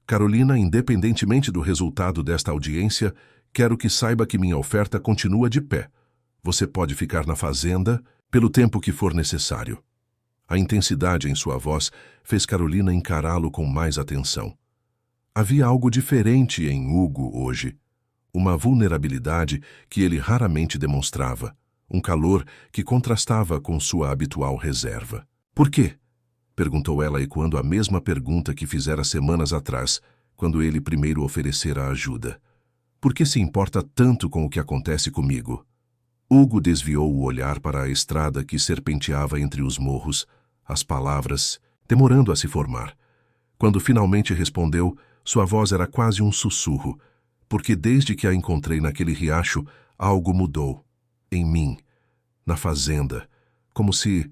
Carolina, independentemente do resultado desta audiência, quero que saiba que minha oferta continua de pé. Você pode ficar na fazenda pelo tempo que for necessário. A intensidade em sua voz fez Carolina encará-lo com mais atenção. Havia algo diferente em Hugo hoje. Uma vulnerabilidade que ele raramente demonstrava. Um calor que contrastava com sua habitual reserva. Por quê? Perguntou ela ecoando a mesma pergunta que fizera semanas atrás, quando ele primeiro oferecera ajuda. Por que se importa tanto com o que acontece comigo? Hugo desviou o olhar para a estrada que serpenteava entre os morros, as palavras, demorando a se formar. Quando finalmente respondeu, sua voz era quase um sussurro, porque desde que a encontrei naquele riacho, algo mudou. Em mim, na fazenda, como se...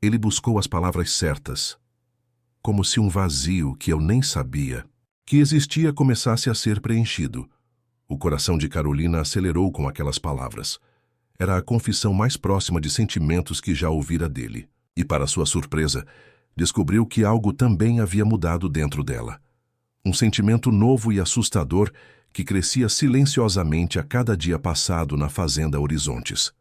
Ele buscou as palavras certas, como se um vazio que eu nem sabia que existia começasse a ser preenchido. O coração de Carolina acelerou com aquelas palavras. Era a confissão mais próxima de sentimentos que já ouvira dele. E, para sua surpresa, descobriu que algo também havia mudado dentro dela. Um sentimento novo e assustador que crescia silenciosamente a cada dia passado na fazenda Horizontes.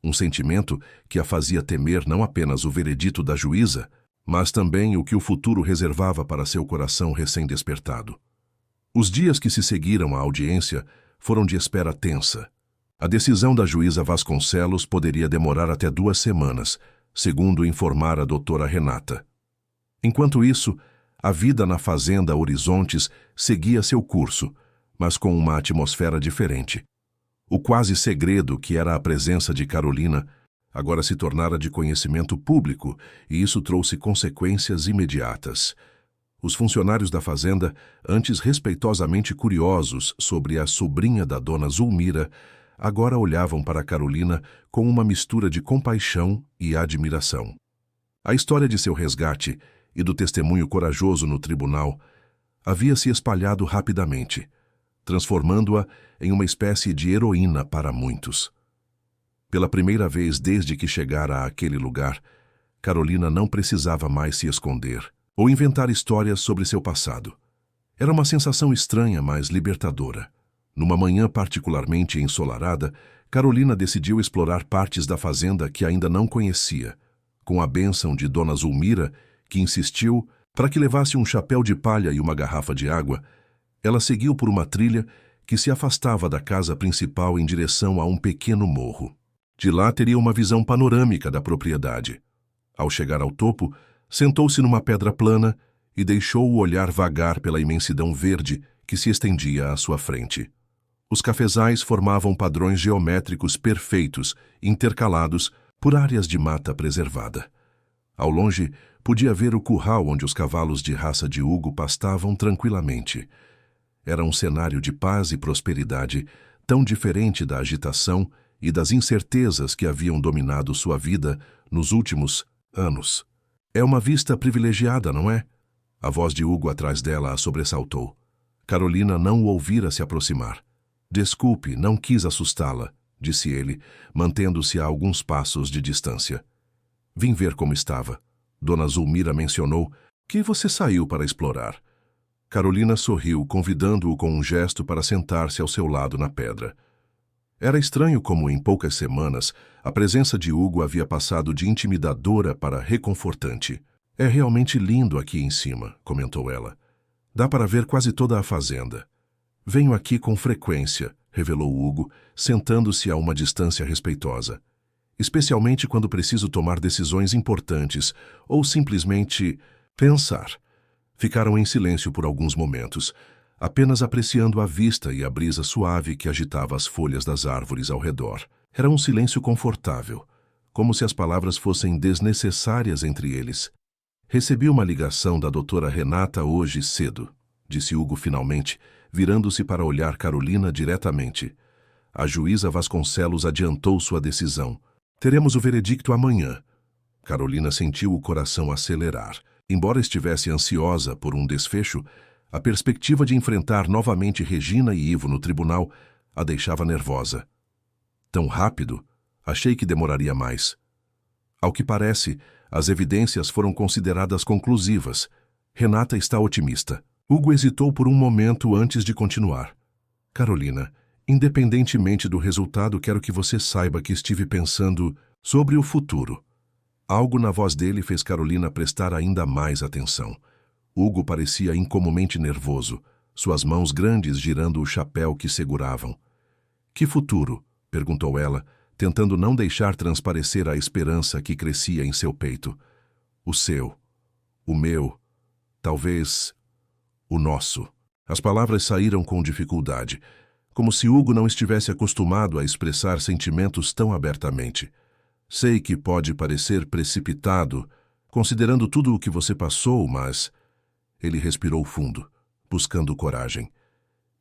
Um sentimento que a fazia temer não apenas o veredito da juíza, mas também o que o futuro reservava para seu coração recém-despertado. Os dias que se seguiram à audiência foram de espera tensa. A decisão da juíza Vasconcelos poderia demorar até 2 semanas, segundo informara a doutora Renata. Enquanto isso, a vida na fazenda Horizontes seguia seu curso, mas com uma atmosfera diferente. O quase segredo que era a presença de Carolina agora se tornara de conhecimento público, e isso trouxe consequências imediatas. Os funcionários da fazenda, antes respeitosamente curiosos sobre a sobrinha da dona Zulmira, agora olhavam para Carolina com uma mistura de compaixão e admiração. A história de seu resgate e do testemunho corajoso no tribunal havia se espalhado rapidamente, transformando-a em uma espécie de heroína para muitos. Pela primeira vez desde que chegara àquele lugar, Carolina não precisava mais se esconder ou inventar histórias sobre seu passado. Era uma sensação estranha, mas libertadora. Numa manhã particularmente ensolarada, Carolina decidiu explorar partes da fazenda que ainda não conhecia, com a bênção de dona Zulmira, que insistiu para que levasse um chapéu de palha e uma garrafa de água. Ela seguiu por uma trilha que se afastava da casa principal em direção a um pequeno morro. De lá teria uma visão panorâmica da propriedade. Ao chegar ao topo, sentou-se numa pedra plana e deixou o olhar vagar pela imensidão verde que se estendia à sua frente. Os cafezais formavam padrões geométricos perfeitos, intercalados por áreas de mata preservada. Ao longe, podia ver o curral onde os cavalos de raça de Hugo pastavam tranquilamente. Era um cenário de paz e prosperidade, tão diferente da agitação e das incertezas que haviam dominado sua vida nos últimos anos. É uma vista privilegiada, não é? A voz de Hugo atrás dela a sobressaltou. Carolina não o ouvira se aproximar. Desculpe, não quis assustá-la, disse ele, mantendo-se a alguns passos de distância. Vim ver como estava. Dona Zulmira mencionou que você saiu para explorar. Carolina sorriu, convidando-o com um gesto para sentar-se ao seu lado na pedra. Era estranho como, em poucas semanas, a presença de Hugo havia passado de intimidadora para reconfortante. É realmente lindo aqui em cima, comentou ela. Dá para ver quase toda a fazenda. Venho aqui com frequência, revelou Hugo, sentando-se a uma distância respeitosa. Especialmente quando preciso tomar decisões importantes ou simplesmente pensar. Ficaram em silêncio por alguns momentos, apenas apreciando a vista e a brisa suave que agitava as folhas das árvores ao redor. Era um silêncio confortável, como se as palavras fossem desnecessárias entre eles. Recebi uma ligação da doutora Renata hoje cedo, disse Hugo finalmente, virando-se para olhar Carolina diretamente. A juíza Vasconcelos adiantou sua decisão. Teremos o veredicto amanhã. Carolina sentiu o coração acelerar. Embora estivesse ansiosa por um desfecho, a perspectiva de enfrentar novamente Regina e Ivo no tribunal a deixava nervosa. Tão rápido, achei que demoraria mais. Ao que parece, as evidências foram consideradas conclusivas. Renata está otimista. Hugo hesitou por um momento antes de continuar. Carolina, independentemente do resultado, quero que você saiba que estive pensando sobre o futuro. Algo na voz dele fez Carolina prestar ainda mais atenção. Hugo parecia incomumente nervoso, suas mãos grandes girando o chapéu que seguravam. Que futuro? Perguntou ela, tentando não deixar transparecer a esperança que crescia em seu peito. O seu. O meu. Talvez. O nosso. As palavras saíram com dificuldade, como se Hugo não estivesse acostumado a expressar sentimentos tão abertamente. Sei que pode parecer precipitado, considerando tudo o que você passou, mas... Ele respirou fundo, buscando coragem.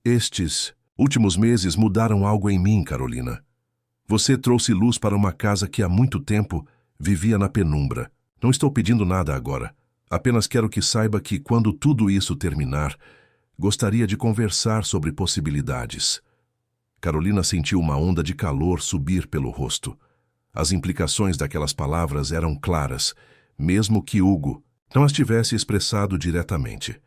Estes últimos meses mudaram algo em mim, Carolina. Você trouxe luz para uma casa que há muito tempo vivia na penumbra. Não estou pedindo nada agora. Apenas quero que saiba que, quando tudo isso terminar, gostaria de conversar sobre possibilidades. Carolina sentiu uma onda de calor subir pelo rosto. As implicações daquelas palavras eram claras, mesmo que Hugo não as tivesse expressado diretamente.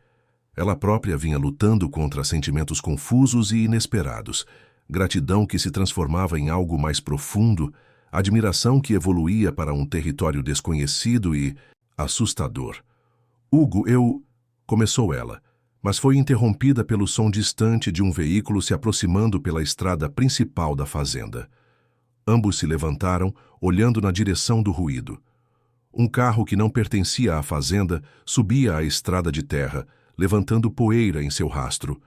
Ela própria vinha lutando contra sentimentos confusos e inesperados, gratidão que se transformava em algo mais profundo, admiração que evoluía para um território desconhecido e assustador. Hugo, começou ela, mas foi interrompida pelo som distante de um veículo se aproximando pela estrada principal da fazenda. Ambos se levantaram, olhando na direção do ruído. Um carro que não pertencia à fazenda subia a estrada de terra, levantando poeira em seu rastro.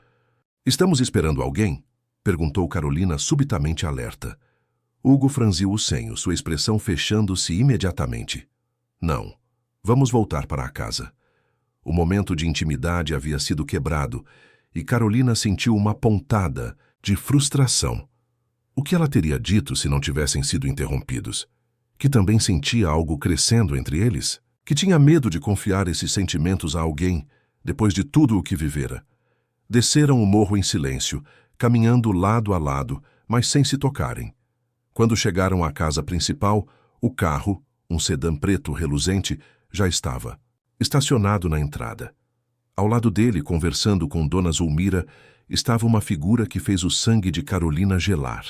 "Estamos esperando alguém?" perguntou Carolina, subitamente alerta. Hugo franziu o senho, sua expressão fechando-se imediatamente. "Não. Vamos voltar para a casa." O momento de intimidade havia sido quebrado e Carolina sentiu uma pontada de frustração. O que ela teria dito se não tivessem sido interrompidos? Que também sentia algo crescendo entre eles? Que tinha medo de confiar esses sentimentos a alguém, depois de tudo o que vivera? Desceram o morro em silêncio, caminhando lado a lado, mas sem se tocarem. Quando chegaram à casa principal, o carro, um sedã preto reluzente, já estava estacionado na entrada. Ao lado dele, conversando com Dona Zulmira, estava uma figura que fez o sangue de Carolina gelar.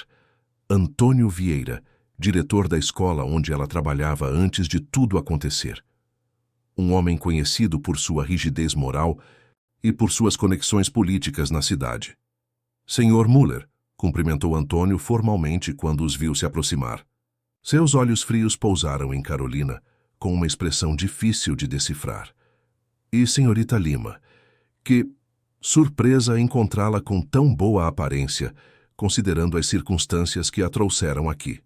Antônio Vieira, diretor da escola onde ela trabalhava antes de tudo acontecer. Um homem conhecido por sua rigidez moral e por suas conexões políticas na cidade. "Senhor Müller", cumprimentou Antônio formalmente quando os viu se aproximar. Seus olhos frios pousaram em Carolina, com uma expressão difícil de decifrar. "E senhorita Lima, que surpresa encontrá-la com tão boa aparência, considerando as circunstâncias que a trouxeram aqui."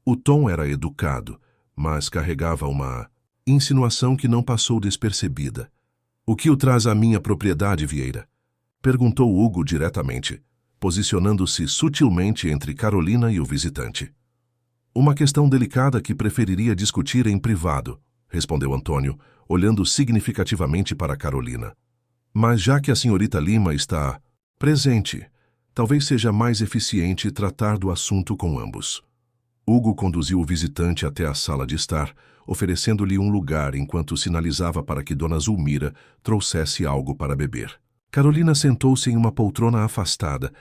O tom era educado, mas carregava uma insinuação que não passou despercebida. "O que o traz à minha propriedade, Vieira?" perguntou Hugo diretamente, posicionando-se sutilmente entre Carolina e o visitante. "Uma questão delicada que preferiria discutir em privado", respondeu Antônio, olhando significativamente para Carolina. "Mas já que a senhorita Lima está presente, talvez seja mais eficiente tratar do assunto com ambos." Hugo conduziu o visitante até a sala de estar, oferecendo-lhe um lugar enquanto sinalizava para que Dona Zulmira trouxesse algo para beber. Carolina sentou-se em uma poltrona afastada,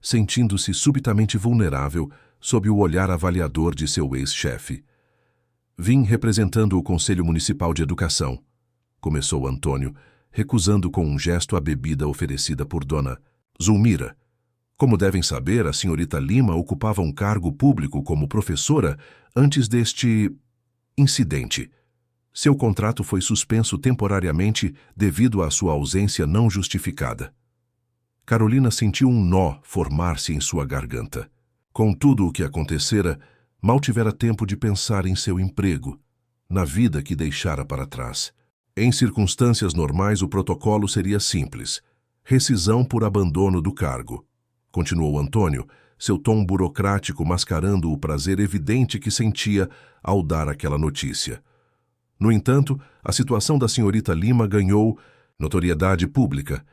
sentindo-se subitamente vulnerável sob o olhar avaliador de seu ex-chefe. "Vim representando o Conselho Municipal de Educação", começou Antônio, recusando com um gesto a bebida oferecida por Dona Zulmira. "Como devem saber, a senhorita Lima ocupava um cargo público como professora antes deste incidente. Seu contrato foi suspenso temporariamente devido à sua ausência não justificada." Carolina sentiu um nó formar-se em sua garganta. Com tudo o que acontecera, mal tivera tempo de pensar em seu emprego, na vida que deixara para trás. Em circunstâncias normais, o protocolo seria simples: rescisão por abandono do cargo. Continuou Antônio, seu tom burocrático mascarando o prazer evidente que sentia ao dar aquela notícia. No entanto, a situação da senhorita Lima ganhou notoriedade pública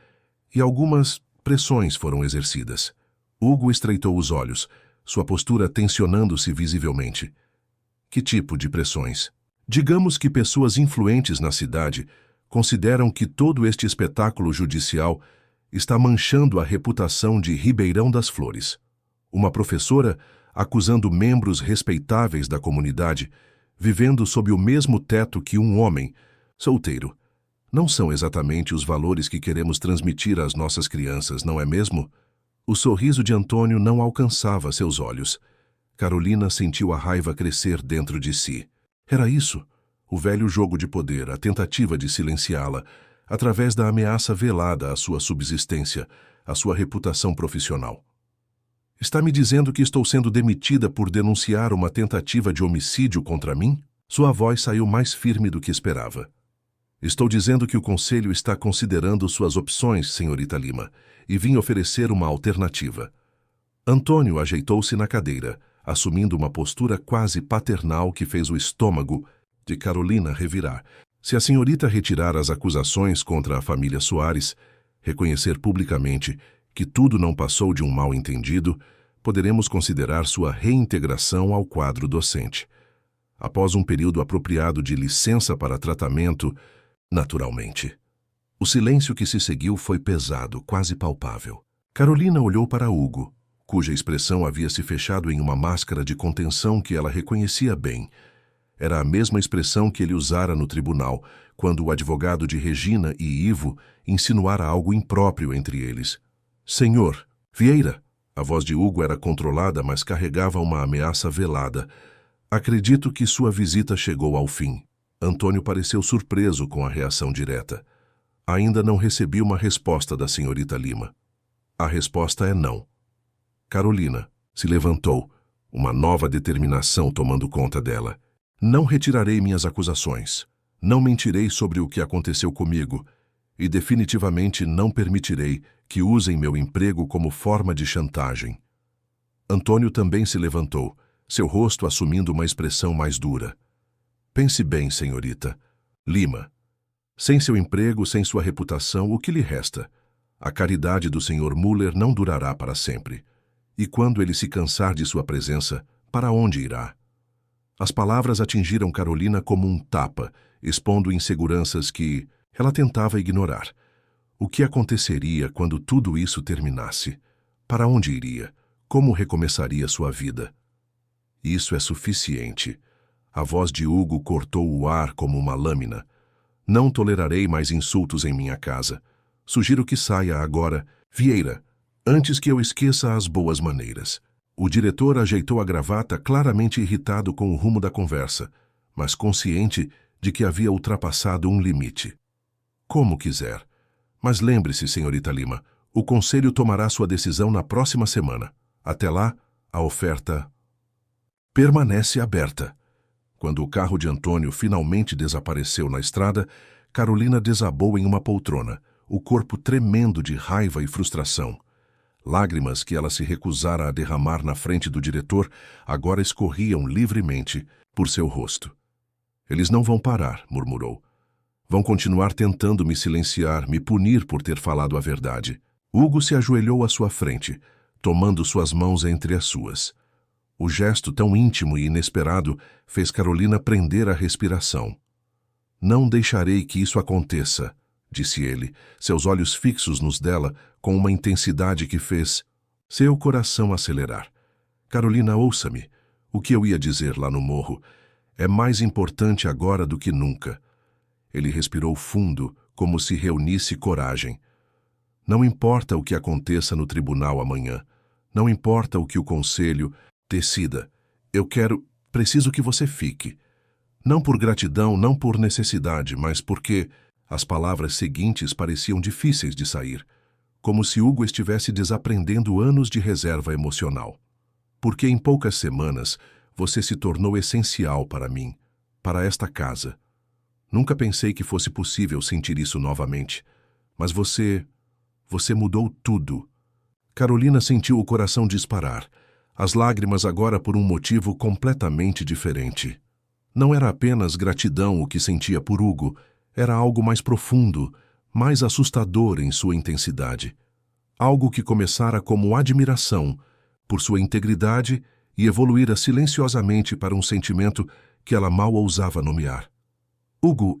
e algumas pressões foram exercidas. Hugo estreitou os olhos, sua postura tensionando-se visivelmente. "Que tipo de pressões?" "Digamos que pessoas influentes na cidade consideram que todo este espetáculo judicial está manchando a reputação de Ribeirão das Flores. Uma professora acusando membros respeitáveis da comunidade, vivendo sob o mesmo teto que um homem, solteiro. Não são exatamente os valores que queremos transmitir às nossas crianças, não é mesmo?" O sorriso de Antônio não alcançava seus olhos. Carolina sentiu a raiva crescer dentro de si. Era isso, o velho jogo de poder, a tentativa de silenciá-la, através da ameaça velada à sua subsistência, à sua reputação profissional. "Está me dizendo que estou sendo demitida por denunciar uma tentativa de homicídio contra mim?" Sua voz saiu mais firme do que esperava. "Estou dizendo que o Conselho está considerando suas opções, senhorita Lima, e vim oferecer uma alternativa." Antônio ajeitou-se na cadeira, assumindo uma postura quase paternal que fez o estômago de Carolina revirar. Se a senhorita retirar as acusações contra a família Soares, reconhecer publicamente que tudo não passou de um mal-entendido, poderemos considerar sua reintegração ao quadro docente. Após um período apropriado de licença para tratamento, naturalmente. O silêncio que se seguiu foi pesado, quase palpável. Carolina olhou para Hugo, cuja expressão havia se fechado em uma máscara de contenção que ela reconhecia bem. Era a mesma expressão que ele usara no tribunal, quando o advogado de Regina e Ivo insinuara algo impróprio entre eles. Senhor, Vieira! A voz de Hugo era controlada, mas carregava uma ameaça velada. Acredito que sua visita chegou ao fim. Antônio pareceu surpreso com a reação direta. Ainda não recebi uma resposta da senhorita Lima. A resposta é não. Carolina se levantou, uma nova determinação tomando conta dela. Não retirarei minhas acusações. Não mentirei sobre o que aconteceu comigo. E definitivamente não permitirei que usem meu emprego como forma de chantagem. Antônio também se levantou, seu rosto assumindo uma expressão mais dura. Pense bem, senhorita. Lima. Sem seu emprego, sem sua reputação, o que lhe resta? A caridade do senhor Müller não durará para sempre. E quando ele se cansar de sua presença, para onde irá? As palavras atingiram Carolina como um tapa, expondo inseguranças que ela tentava ignorar. O que aconteceria quando tudo isso terminasse? Para onde iria? Como recomeçaria sua vida? Isso é suficiente. A voz de Hugo cortou o ar como uma lâmina. Não tolerarei mais insultos em minha casa. Sugiro que saia agora, Vieira, antes que eu esqueça as boas maneiras. O diretor ajeitou a gravata, claramente irritado com o rumo da conversa, mas consciente de que havia ultrapassado um limite. Como quiser. Mas lembre-se, senhorita Lima, o conselho tomará sua decisão na próxima semana. Até lá, a oferta permanece aberta. Quando o carro de Antônio finalmente desapareceu na estrada, Carolina desabou em uma poltrona, o corpo tremendo de raiva e frustração. Lágrimas que ela se recusara a derramar na frente do diretor agora escorriam livremente por seu rosto. Eles não vão parar, murmurou. Vão continuar tentando me silenciar, me punir por ter falado a verdade. Hugo se ajoelhou à sua frente, tomando suas mãos entre as suas. O gesto tão íntimo e inesperado fez Carolina prender a respiração. Não deixarei que isso aconteça, disse ele, seus olhos fixos nos dela com uma intensidade que fez seu coração acelerar. Carolina, ouça-me. O que eu ia dizer lá no morro é mais importante agora do que nunca. Ele respirou fundo, como se reunisse coragem. Não importa o que aconteça no tribunal amanhã. Não importa o que o conselho decida. Preciso que você fique. Não por gratidão, não por necessidade, mas porque as palavras seguintes pareciam difíceis de sair, como se Hugo estivesse desaprendendo anos de reserva emocional. Porque em poucas semanas você se tornou essencial para mim, para esta casa. Nunca pensei que fosse possível sentir isso novamente, mas você mudou tudo. Carolina sentiu o coração disparar, as lágrimas agora por um motivo completamente diferente. Não era apenas gratidão o que sentia por Hugo, era algo mais profundo, mais assustador em sua intensidade. Algo que começara como admiração por sua integridade e evoluíra silenciosamente para um sentimento que ela mal ousava nomear. Hugo,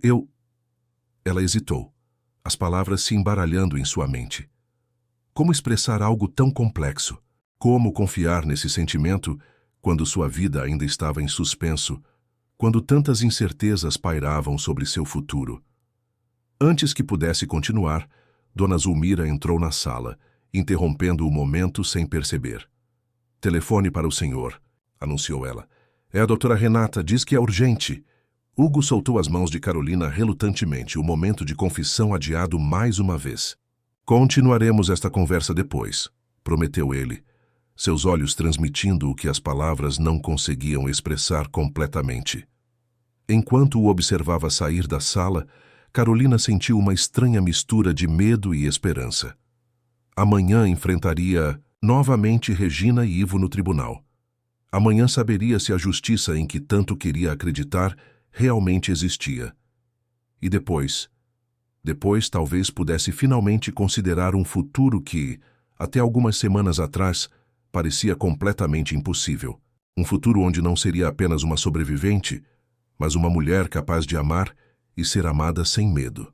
Ela hesitou, as palavras se embaralhando em sua mente. Como expressar algo tão complexo? Como confiar nesse sentimento quando sua vida ainda estava em suspenso, quando tantas incertezas pairavam sobre seu futuro? Antes que pudesse continuar, Dona Zulmira entrou na sala, interrompendo o momento sem perceber. Telefone para o senhor, anunciou ela. É a doutora Renata, diz que é urgente. Hugo soltou as mãos de Carolina relutantemente, o momento de confissão adiado mais uma vez. Continuaremos esta conversa depois, prometeu ele, seus olhos transmitindo o que as palavras não conseguiam expressar completamente. Enquanto o observava sair da sala, Carolina sentiu uma estranha mistura de medo e esperança. Amanhã enfrentaria novamente Regina e Ivo no tribunal. Amanhã saberia se a justiça em que tanto queria acreditar realmente existia. E depois? Depois talvez pudesse finalmente considerar um futuro que, até algumas semanas atrás, parecia completamente impossível. Um futuro onde não seria apenas uma sobrevivente, mas uma mulher capaz de amar e ser amada sem medo.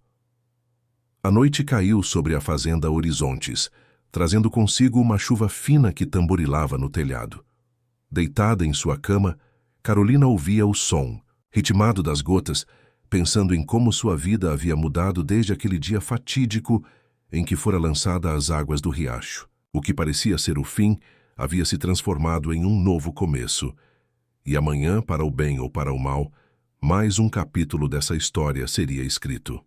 A noite caiu sobre a fazenda Horizontes, trazendo consigo uma chuva fina que tamborilava no telhado. Deitada em sua cama, Carolina ouvia o som, ritmado das gotas, pensando em como sua vida havia mudado desde aquele dia fatídico em que fora lançada às águas do riacho. O que parecia ser o fim havia se transformado em um novo começo. E amanhã, para o bem ou para o mal, mais um capítulo dessa história seria escrito.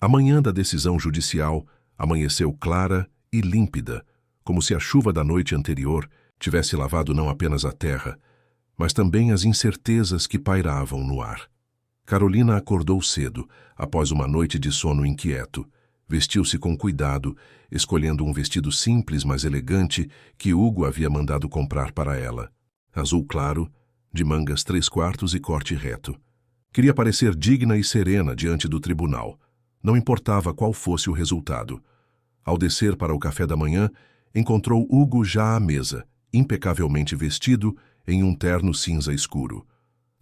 A manhã da decisão judicial amanheceu clara e límpida, como se a chuva da noite anterior tivesse lavado não apenas a terra, mas também as incertezas que pairavam no ar. Carolina acordou cedo, após uma noite de sono inquieto. Vestiu-se com cuidado, escolhendo um vestido simples, mas elegante, que Hugo havia mandado comprar para ela. Azul claro, de mangas 3/4 e corte reto. Queria parecer digna e serena diante do tribunal. Não importava qual fosse o resultado. Ao descer para o café da manhã, encontrou Hugo já à mesa, impecavelmente vestido, em um terno cinza escuro.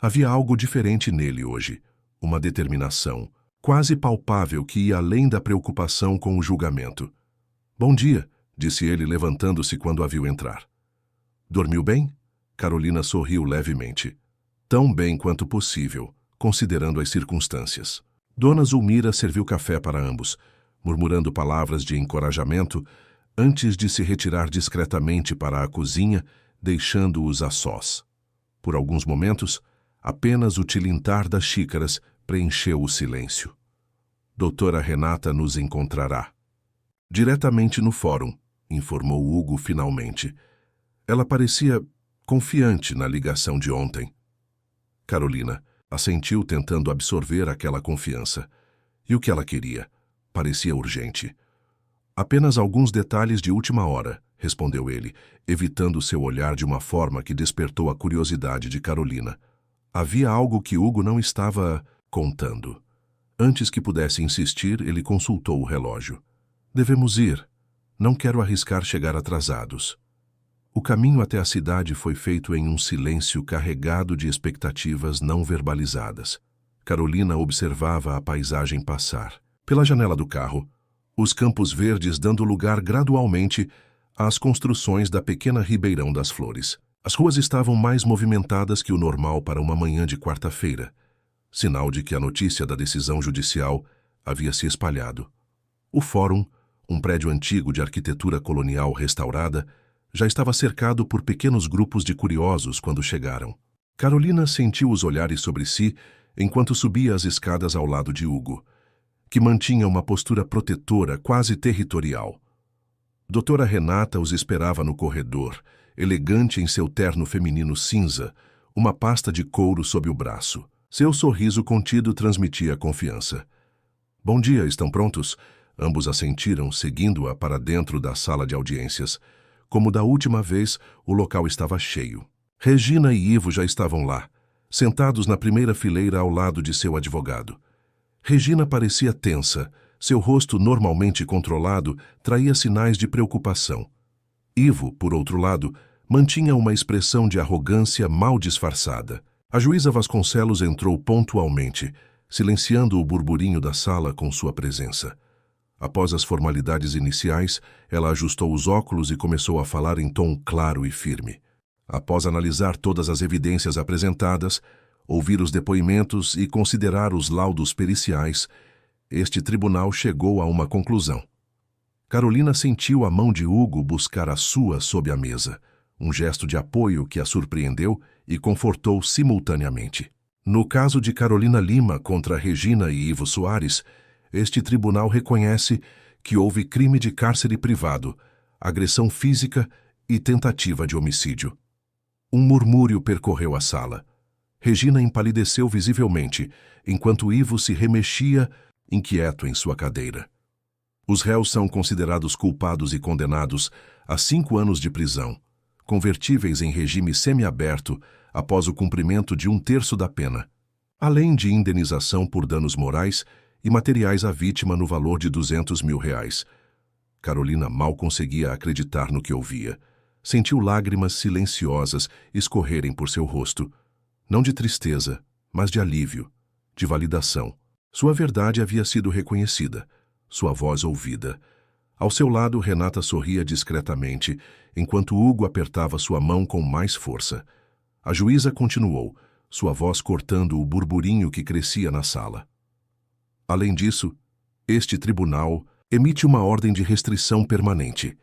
Havia algo diferente nele hoje, uma determinação, quase palpável, que ia além da preocupação com o julgamento. "Bom dia", disse ele, levantando-se quando a viu entrar. "Dormiu bem?" Carolina sorriu levemente. "Tão bem quanto possível, considerando as circunstâncias." Dona Zulmira serviu café para ambos, murmurando palavras de encorajamento, antes de se retirar discretamente para a cozinha, deixando-os a sós. Por alguns momentos, apenas o tilintar das xícaras preencheu o silêncio. "Doutora Renata nos encontrará." "Diretamente no fórum", informou Hugo finalmente. Ela parecia confiante na ligação de ontem. Carolina assentiu, tentando absorver aquela confiança. E o que ela queria? Parecia urgente. "Apenas alguns detalhes de última hora", respondeu ele, evitando seu olhar de uma forma que despertou a curiosidade de Carolina. Havia algo que Hugo não estava contando. Antes que pudesse insistir, ele consultou o relógio. "Devemos ir. Não quero arriscar chegar atrasados." O caminho até a cidade foi feito em um silêncio carregado de expectativas não verbalizadas. Carolina observava a paisagem passar. Pela janela do carro, os campos verdes dando lugar gradualmente às construções da pequena Ribeirão das Flores. As ruas estavam mais movimentadas que o normal para uma manhã de quarta-feira, sinal de que a notícia da decisão judicial havia se espalhado. O Fórum, um prédio antigo de arquitetura colonial restaurada, já estava cercado por pequenos grupos de curiosos quando chegaram. Carolina sentiu os olhares sobre si enquanto subia as escadas ao lado de Hugo, que mantinha uma postura protetora, quase territorial. Doutora Renata os esperava no corredor, elegante em seu terno feminino cinza, uma pasta de couro sob o braço. Seu sorriso contido transmitia confiança. "Bom dia, estão prontos?" Ambos assentiram, seguindo-a para dentro da sala de audiências. Como da última vez, o local estava cheio. Regina e Ivo já estavam lá, sentados na primeira fileira ao lado de seu advogado. Regina parecia tensa. Seu rosto, normalmente controlado, traía sinais de preocupação. Ivo, por outro lado, mantinha uma expressão de arrogância mal disfarçada. A juíza Vasconcelos entrou pontualmente, silenciando o burburinho da sala com sua presença. Após as formalidades iniciais, ela ajustou os óculos e começou a falar em tom claro e firme. Após analisar todas as evidências apresentadas, ouvir os depoimentos e considerar os laudos periciais, este tribunal chegou a uma conclusão. Carolina sentiu a mão de Hugo buscar a sua sob a mesa, um gesto de apoio que a surpreendeu e confortou simultaneamente. No caso de Carolina Lima contra Regina e Ivo Soares, este tribunal reconhece que houve crime de cárcere privado, agressão física e tentativa de homicídio. Um murmúrio percorreu a sala. Regina empalideceu visivelmente, enquanto Ivo se remexia, inquieto em sua cadeira. Os réus são considerados culpados e condenados a 5 anos de prisão, convertíveis em regime semiaberto após o cumprimento de 1/3 da pena, além de indenização por danos morais e materiais à vítima no valor de R$200 mil. Carolina mal conseguia acreditar no que ouvia. Sentiu lágrimas silenciosas escorrerem por seu rosto, não de tristeza, mas de alívio, de validação. Sua verdade havia sido reconhecida, sua voz ouvida. Ao seu lado, Renata sorria discretamente, enquanto Hugo apertava sua mão com mais força. A juíza continuou, sua voz cortando o burburinho que crescia na sala. Além disso, este tribunal emite uma ordem de restrição permanente,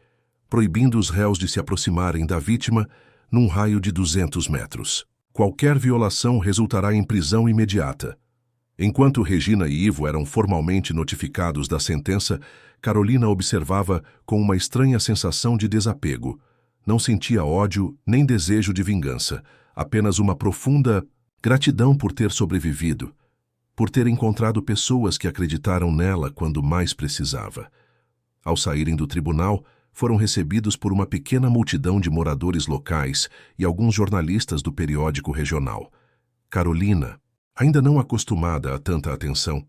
proibindo os réus de se aproximarem da vítima num raio de 200 metros. Qualquer violação resultará em prisão imediata. Enquanto Regina e Ivo eram formalmente notificados da sentença, Carolina observava com uma estranha sensação de desapego. Não sentia ódio nem desejo de vingança, apenas uma profunda gratidão por ter sobrevivido, por ter encontrado pessoas que acreditaram nela quando mais precisava. Ao saírem do tribunal, foram recebidos por uma pequena multidão de moradores locais e alguns jornalistas do periódico regional. Carolina, ainda não acostumada a tanta atenção,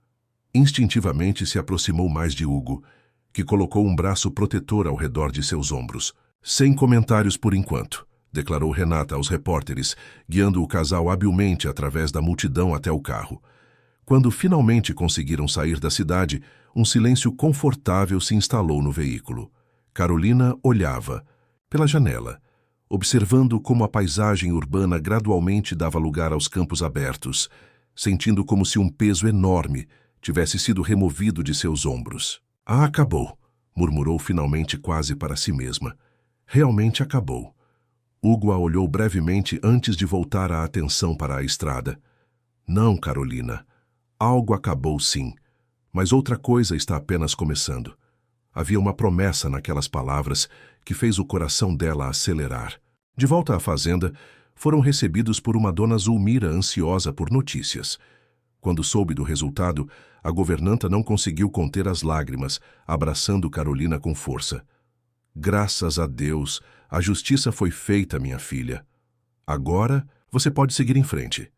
instintivamente se aproximou mais de Hugo, que colocou um braço protetor ao redor de seus ombros. Sem comentários por enquanto, declarou Renata aos repórteres, guiando o casal habilmente através da multidão até o carro. Quando finalmente conseguiram sair da cidade, um silêncio confortável se instalou no veículo. Carolina olhava, pela janela, observando como a paisagem urbana gradualmente dava lugar aos campos abertos, sentindo como se um peso enorme tivesse sido removido de seus ombros. Ah, acabou, murmurou finalmente quase para si mesma. Realmente acabou. Hugo a olhou brevemente antes de voltar a atenção para a estrada. Não, Carolina. Algo acabou sim, mas outra coisa está apenas começando. Havia uma promessa naquelas palavras que fez o coração dela acelerar. De volta à fazenda, foram recebidos por uma dona Zulmira ansiosa por notícias. Quando soube do resultado, a governanta não conseguiu conter as lágrimas, abraçando Carolina com força. Graças a Deus, a justiça foi feita, minha filha. Agora, você pode seguir em frente.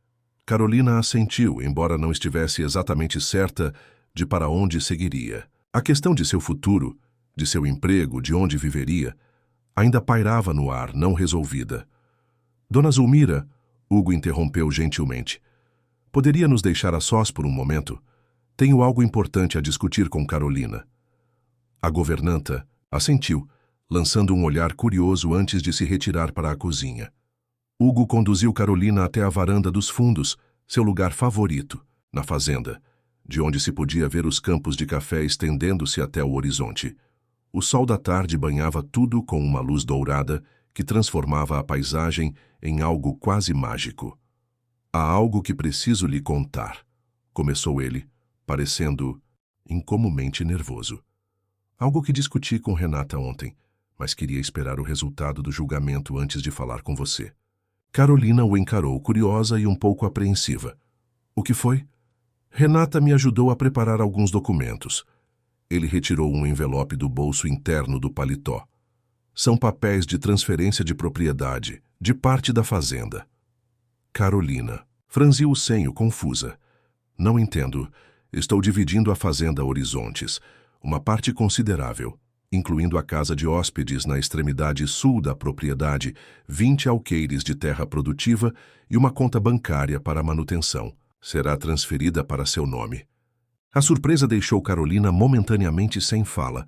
Carolina assentiu, embora não estivesse exatamente certa de para onde seguiria. A questão de seu futuro, de seu emprego, de onde viveria, ainda pairava no ar, não resolvida. Dona Zulmira, Hugo interrompeu gentilmente. Poderia nos deixar a sós por um momento? Tenho algo importante a discutir com Carolina. A governanta assentiu, lançando um olhar curioso antes de se retirar para a cozinha. Hugo conduziu Carolina até a varanda dos fundos, seu lugar favorito, na fazenda, de onde se podia ver os campos de café estendendo-se até o horizonte. O sol da tarde banhava tudo com uma luz dourada que transformava a paisagem em algo quase mágico. Há algo que preciso lhe contar, começou ele, parecendo incomumente nervoso. Algo que discuti com Renata ontem, mas queria esperar o resultado do julgamento antes de falar com você. Carolina o encarou, curiosa e um pouco apreensiva. O que foi? Renata me ajudou a preparar alguns documentos. Ele retirou um envelope do bolso interno do paletó. São papéis de transferência de propriedade, de parte da fazenda. Carolina franziu o senho, confusa. Não entendo. Estou dividindo a fazenda Horizontes, uma parte considerável, incluindo a casa de hóspedes na extremidade sul da propriedade, 20 alqueires de terra produtiva e uma conta bancária para manutenção. Será transferida para seu nome. A surpresa deixou Carolina momentaneamente sem fala.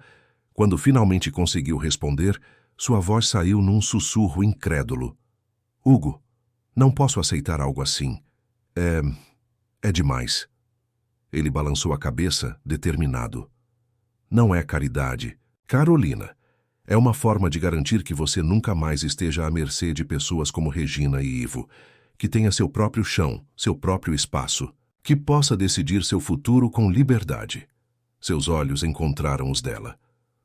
Quando finalmente conseguiu responder, sua voz saiu num sussurro incrédulo. Hugo, não posso aceitar algo assim. É demais. Ele balançou a cabeça, determinado. Não é caridade. Carolina, é uma forma de garantir que você nunca mais esteja à mercê de pessoas como Regina e Ivo, que tenha seu próprio chão, seu próprio espaço, que possa decidir seu futuro com liberdade. Seus olhos encontraram os dela.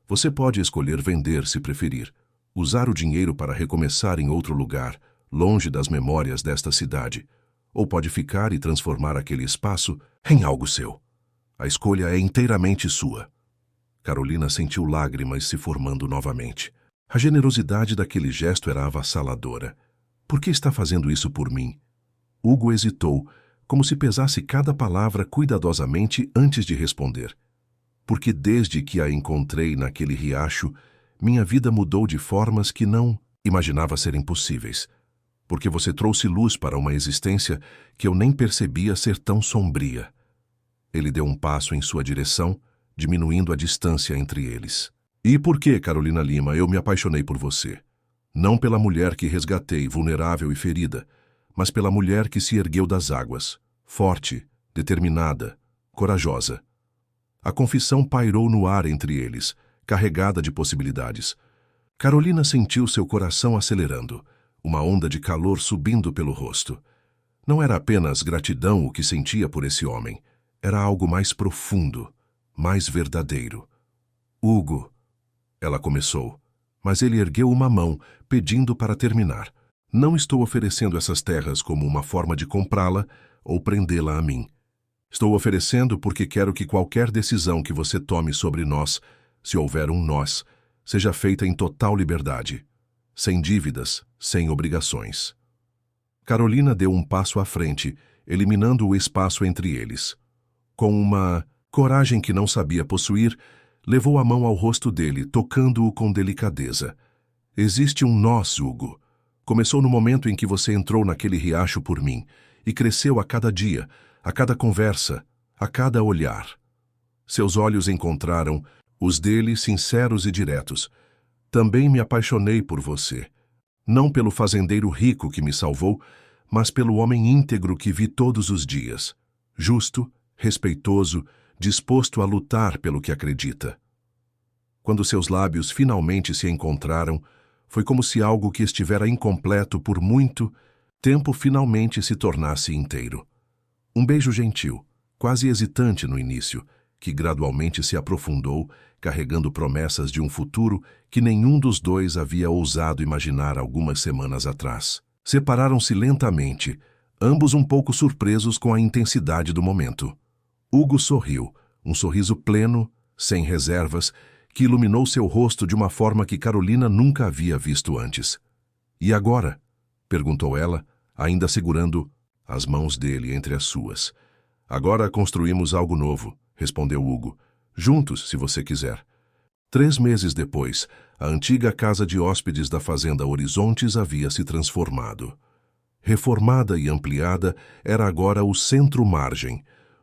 Você pode escolher vender se preferir, usar o dinheiro para recomeçar em outro lugar, longe das memórias desta cidade, ou pode ficar e transformar aquele espaço em algo seu. A escolha é inteiramente sua. Carolina sentiu lágrimas se formando novamente. A generosidade daquele gesto era avassaladora. Por que está fazendo isso por mim? Hugo hesitou, como se pesasse cada palavra cuidadosamente antes de responder. Porque desde que a encontrei naquele riacho, minha vida mudou de formas que não imaginava serem possíveis. Porque você trouxe luz para uma existência que eu nem percebia ser tão sombria. Ele deu um passo em sua direção, diminuindo a distância entre eles. E por que, Carolina Lima, eu me apaixonei por você? Não pela mulher que resgatei, vulnerável e ferida, mas pela mulher que se ergueu das águas, forte, determinada, corajosa. A confissão pairou no ar entre eles, carregada de possibilidades. Carolina sentiu seu coração acelerando, uma onda de calor subindo pelo rosto. Não era apenas gratidão o que sentia por esse homem, era algo mais profundo, mais verdadeiro. Hugo, ela começou, mas ele ergueu uma mão, pedindo para terminar. Não estou oferecendo essas terras como uma forma de comprá-la ou prendê-la a mim. Estou oferecendo porque quero que qualquer decisão que você tome sobre nós, se houver um nós, seja feita em total liberdade, sem dívidas, sem obrigações. Carolina deu um passo à frente, eliminando o espaço entre eles. Com uma coragem que não sabia possuir, levou a mão ao rosto dele, tocando-o com delicadeza. Existe um nós, Hugo. Começou no momento em que você entrou naquele riacho por mim, e cresceu a cada dia, a cada conversa, a cada olhar. Seus olhos encontraram os dele sinceros e diretos. Também me apaixonei por você. Não pelo fazendeiro rico que me salvou, mas pelo homem íntegro que vi todos os dias. Justo, respeitoso, disposto a lutar pelo que acredita. Quando seus lábios finalmente se encontraram, foi como se algo que estivera incompleto por muito tempo finalmente se tornasse inteiro. Um beijo gentil, quase hesitante no início, que gradualmente se aprofundou, carregando promessas de um futuro que nenhum dos dois havia ousado imaginar algumas semanas atrás. Separaram-se lentamente, ambos um pouco surpresos com a intensidade do momento. Hugo sorriu, um sorriso pleno, sem reservas, que iluminou seu rosto de uma forma que Carolina nunca havia visto antes. E agora? Perguntou ela, ainda segurando as mãos dele entre as suas. Agora construímos algo novo, respondeu Hugo. Juntos, se você quiser. 3 meses depois, a antiga casa de hóspedes da Fazenda Horizontes havia se transformado. Reformada e ampliada, era agora o Centro Margem,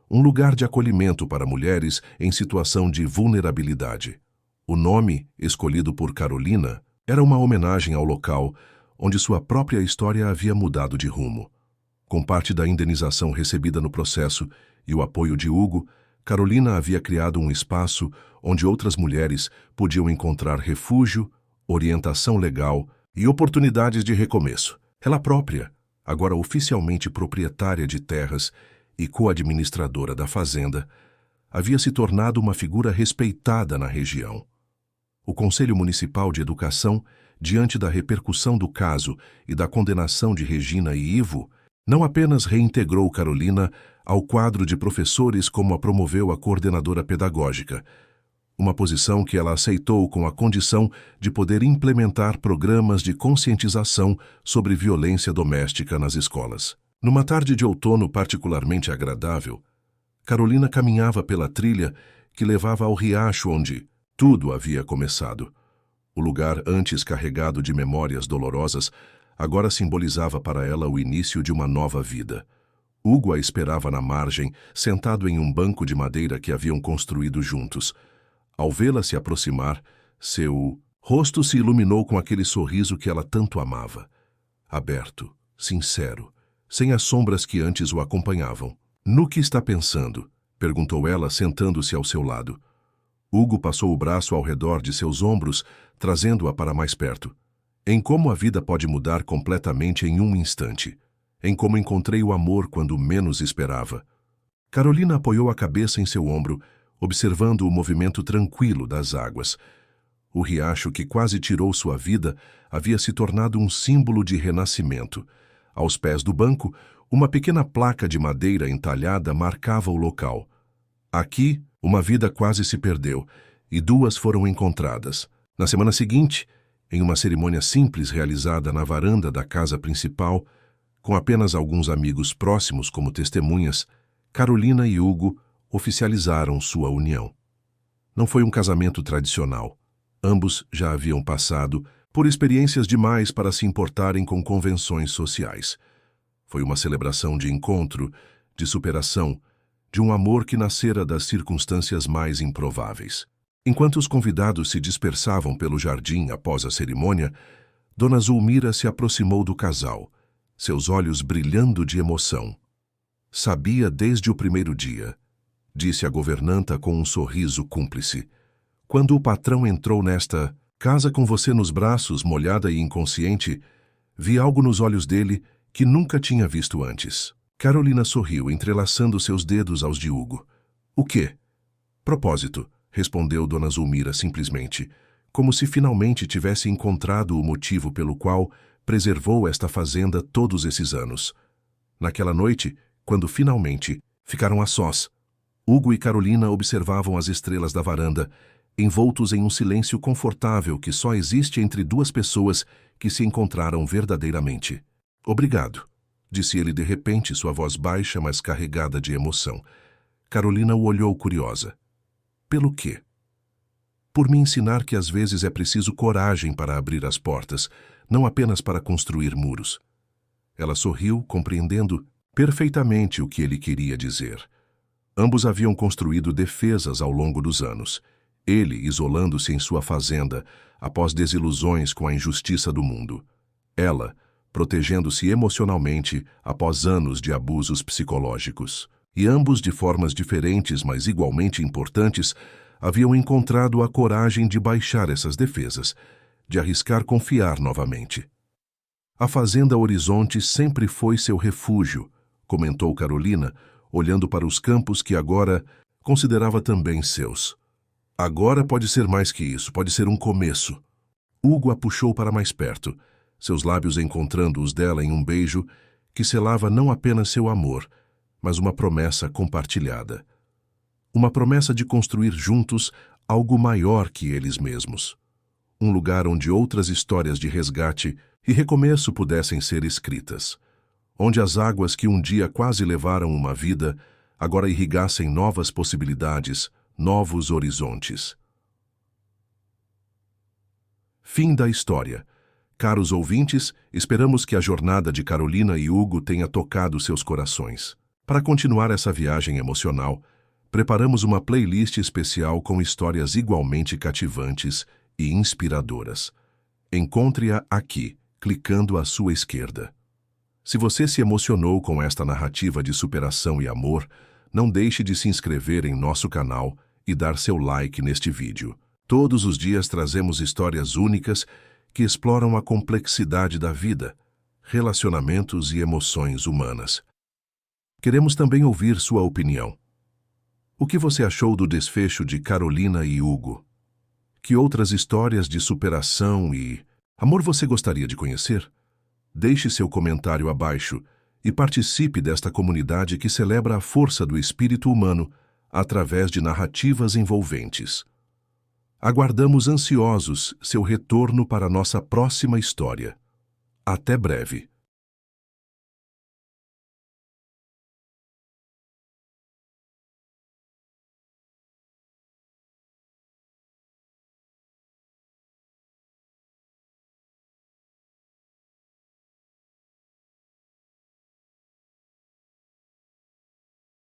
um lugar de acolhimento para mulheres em situação de vulnerabilidade. O nome, escolhido por Carolina, era uma homenagem ao local onde sua própria história havia mudado de rumo. Com parte da indenização recebida no processo e o apoio de Hugo, Carolina havia criado um espaço onde outras mulheres podiam encontrar refúgio, orientação legal e oportunidades de recomeço. Ela própria, agora oficialmente proprietária de terras e co-administradora da fazenda, havia se tornado uma figura respeitada na região. O Conselho Municipal de Educação, diante da repercussão do caso e da condenação de Regina e Ivo, não apenas reintegrou Carolina ao quadro de professores como a promoveu a coordenadora pedagógica, uma posição que ela aceitou com a condição de poder implementar programas de conscientização sobre violência doméstica nas escolas. Numa tarde de outono particularmente agradável, Carolina caminhava pela trilha que levava ao riacho onde tudo havia começado. O lugar antes carregado de memórias dolorosas agora simbolizava para ela o início de uma nova vida. Hugo a esperava na margem, sentado em um banco de madeira que haviam construído juntos. Ao vê-la se aproximar, seu rosto se iluminou com aquele sorriso que ela tanto amava. Aberto, sincero, sem as sombras que antes o acompanhavam. "No que está pensando?" perguntou ela, sentando-se ao seu lado. Hugo passou o braço ao redor de seus ombros, trazendo-a para mais perto. "Em como a vida pode mudar completamente em um instante. Em como encontrei o amor quando menos esperava." Carolina apoiou a cabeça em seu ombro, observando o movimento tranquilo das águas. O riacho que quase tirou sua vida havia se tornado um símbolo de renascimento. Aos pés do banco, uma pequena placa de madeira entalhada marcava o local. Aqui, uma vida quase se perdeu, e 2 foram encontradas. Na semana seguinte, Em uma cerimônia simples realizada na varanda da casa principal, com apenas alguns amigos próximos como testemunhas, Carolina e Hugo oficializaram sua união. Não foi um casamento tradicional. Ambos já haviam passado por experiências demais para se importarem com convenções sociais. Foi uma celebração de encontro, de superação, de um amor que nascera das circunstâncias mais improváveis. Enquanto os convidados se dispersavam pelo jardim após a cerimônia, Dona Zulmira se aproximou do casal, seus olhos brilhando de emoção. Sabia desde o primeiro dia, disse a governanta com um sorriso cúmplice. Quando o patrão entrou nesta casa com você nos braços, molhada e inconsciente, vi algo nos olhos dele que nunca tinha visto antes. Carolina sorriu, entrelaçando seus dedos aos de Hugo. O quê? Propósito, respondeu Dona Zulmira simplesmente, como se finalmente tivesse encontrado o motivo pelo qual preservou esta fazenda todos esses anos. Naquela noite, quando finalmente ficaram a sós, Hugo e Carolina observavam as estrelas da varanda, envoltos em um silêncio confortável que só existe entre duas pessoas que se encontraram verdadeiramente. Obrigado, disse ele de repente, sua voz baixa, mas carregada de emoção. Carolina o olhou curiosa. Pelo quê? Por me ensinar que às vezes é preciso coragem para abrir as portas, não apenas para construir muros. Ela sorriu, compreendendo perfeitamente o que ele queria dizer. Ambos haviam construído defesas ao longo dos anos. Ele isolando-se em sua fazenda, após desilusões com a injustiça do mundo. Ela, protegendo-se emocionalmente após anos de abusos psicológicos. E ambos, de formas diferentes, mas igualmente importantes, haviam encontrado a coragem de baixar essas defesas, de arriscar confiar novamente. A fazenda Horizonte sempre foi seu refúgio, comentou Carolina, olhando para os campos que agora considerava também seus. Agora pode ser mais que isso, pode ser um começo. Hugo a puxou para mais perto, seus lábios encontrando os dela em um beijo que selava não apenas seu amor, mas uma promessa compartilhada. Uma promessa de construir juntos algo maior que eles mesmos. Um lugar onde outras histórias de resgate e recomeço pudessem ser escritas. Onde as águas que um dia quase levaram uma vida, agora irrigassem novas possibilidades, novos horizontes. Fim da história. Caros ouvintes, esperamos que a jornada de Carolina e Hugo tenha tocado seus corações. Para continuar essa viagem emocional, preparamos uma playlist especial com histórias igualmente cativantes e inspiradoras. Encontre-a aqui, clicando à sua esquerda. Se você se emocionou com esta narrativa de superação e amor, não deixe de se inscrever em nosso canal e dar seu like neste vídeo. Todos os dias trazemos histórias únicas que exploram a complexidade da vida, relacionamentos e emoções humanas. Queremos também ouvir sua opinião. O que você achou do desfecho de Carolina e Hugo? Que outras histórias de superação e amor você gostaria de conhecer? Deixe seu comentário abaixo e participe desta comunidade que celebra a força do espírito humano através de narrativas envolventes. Aguardamos ansiosos seu retorno para nossa próxima história. Até breve.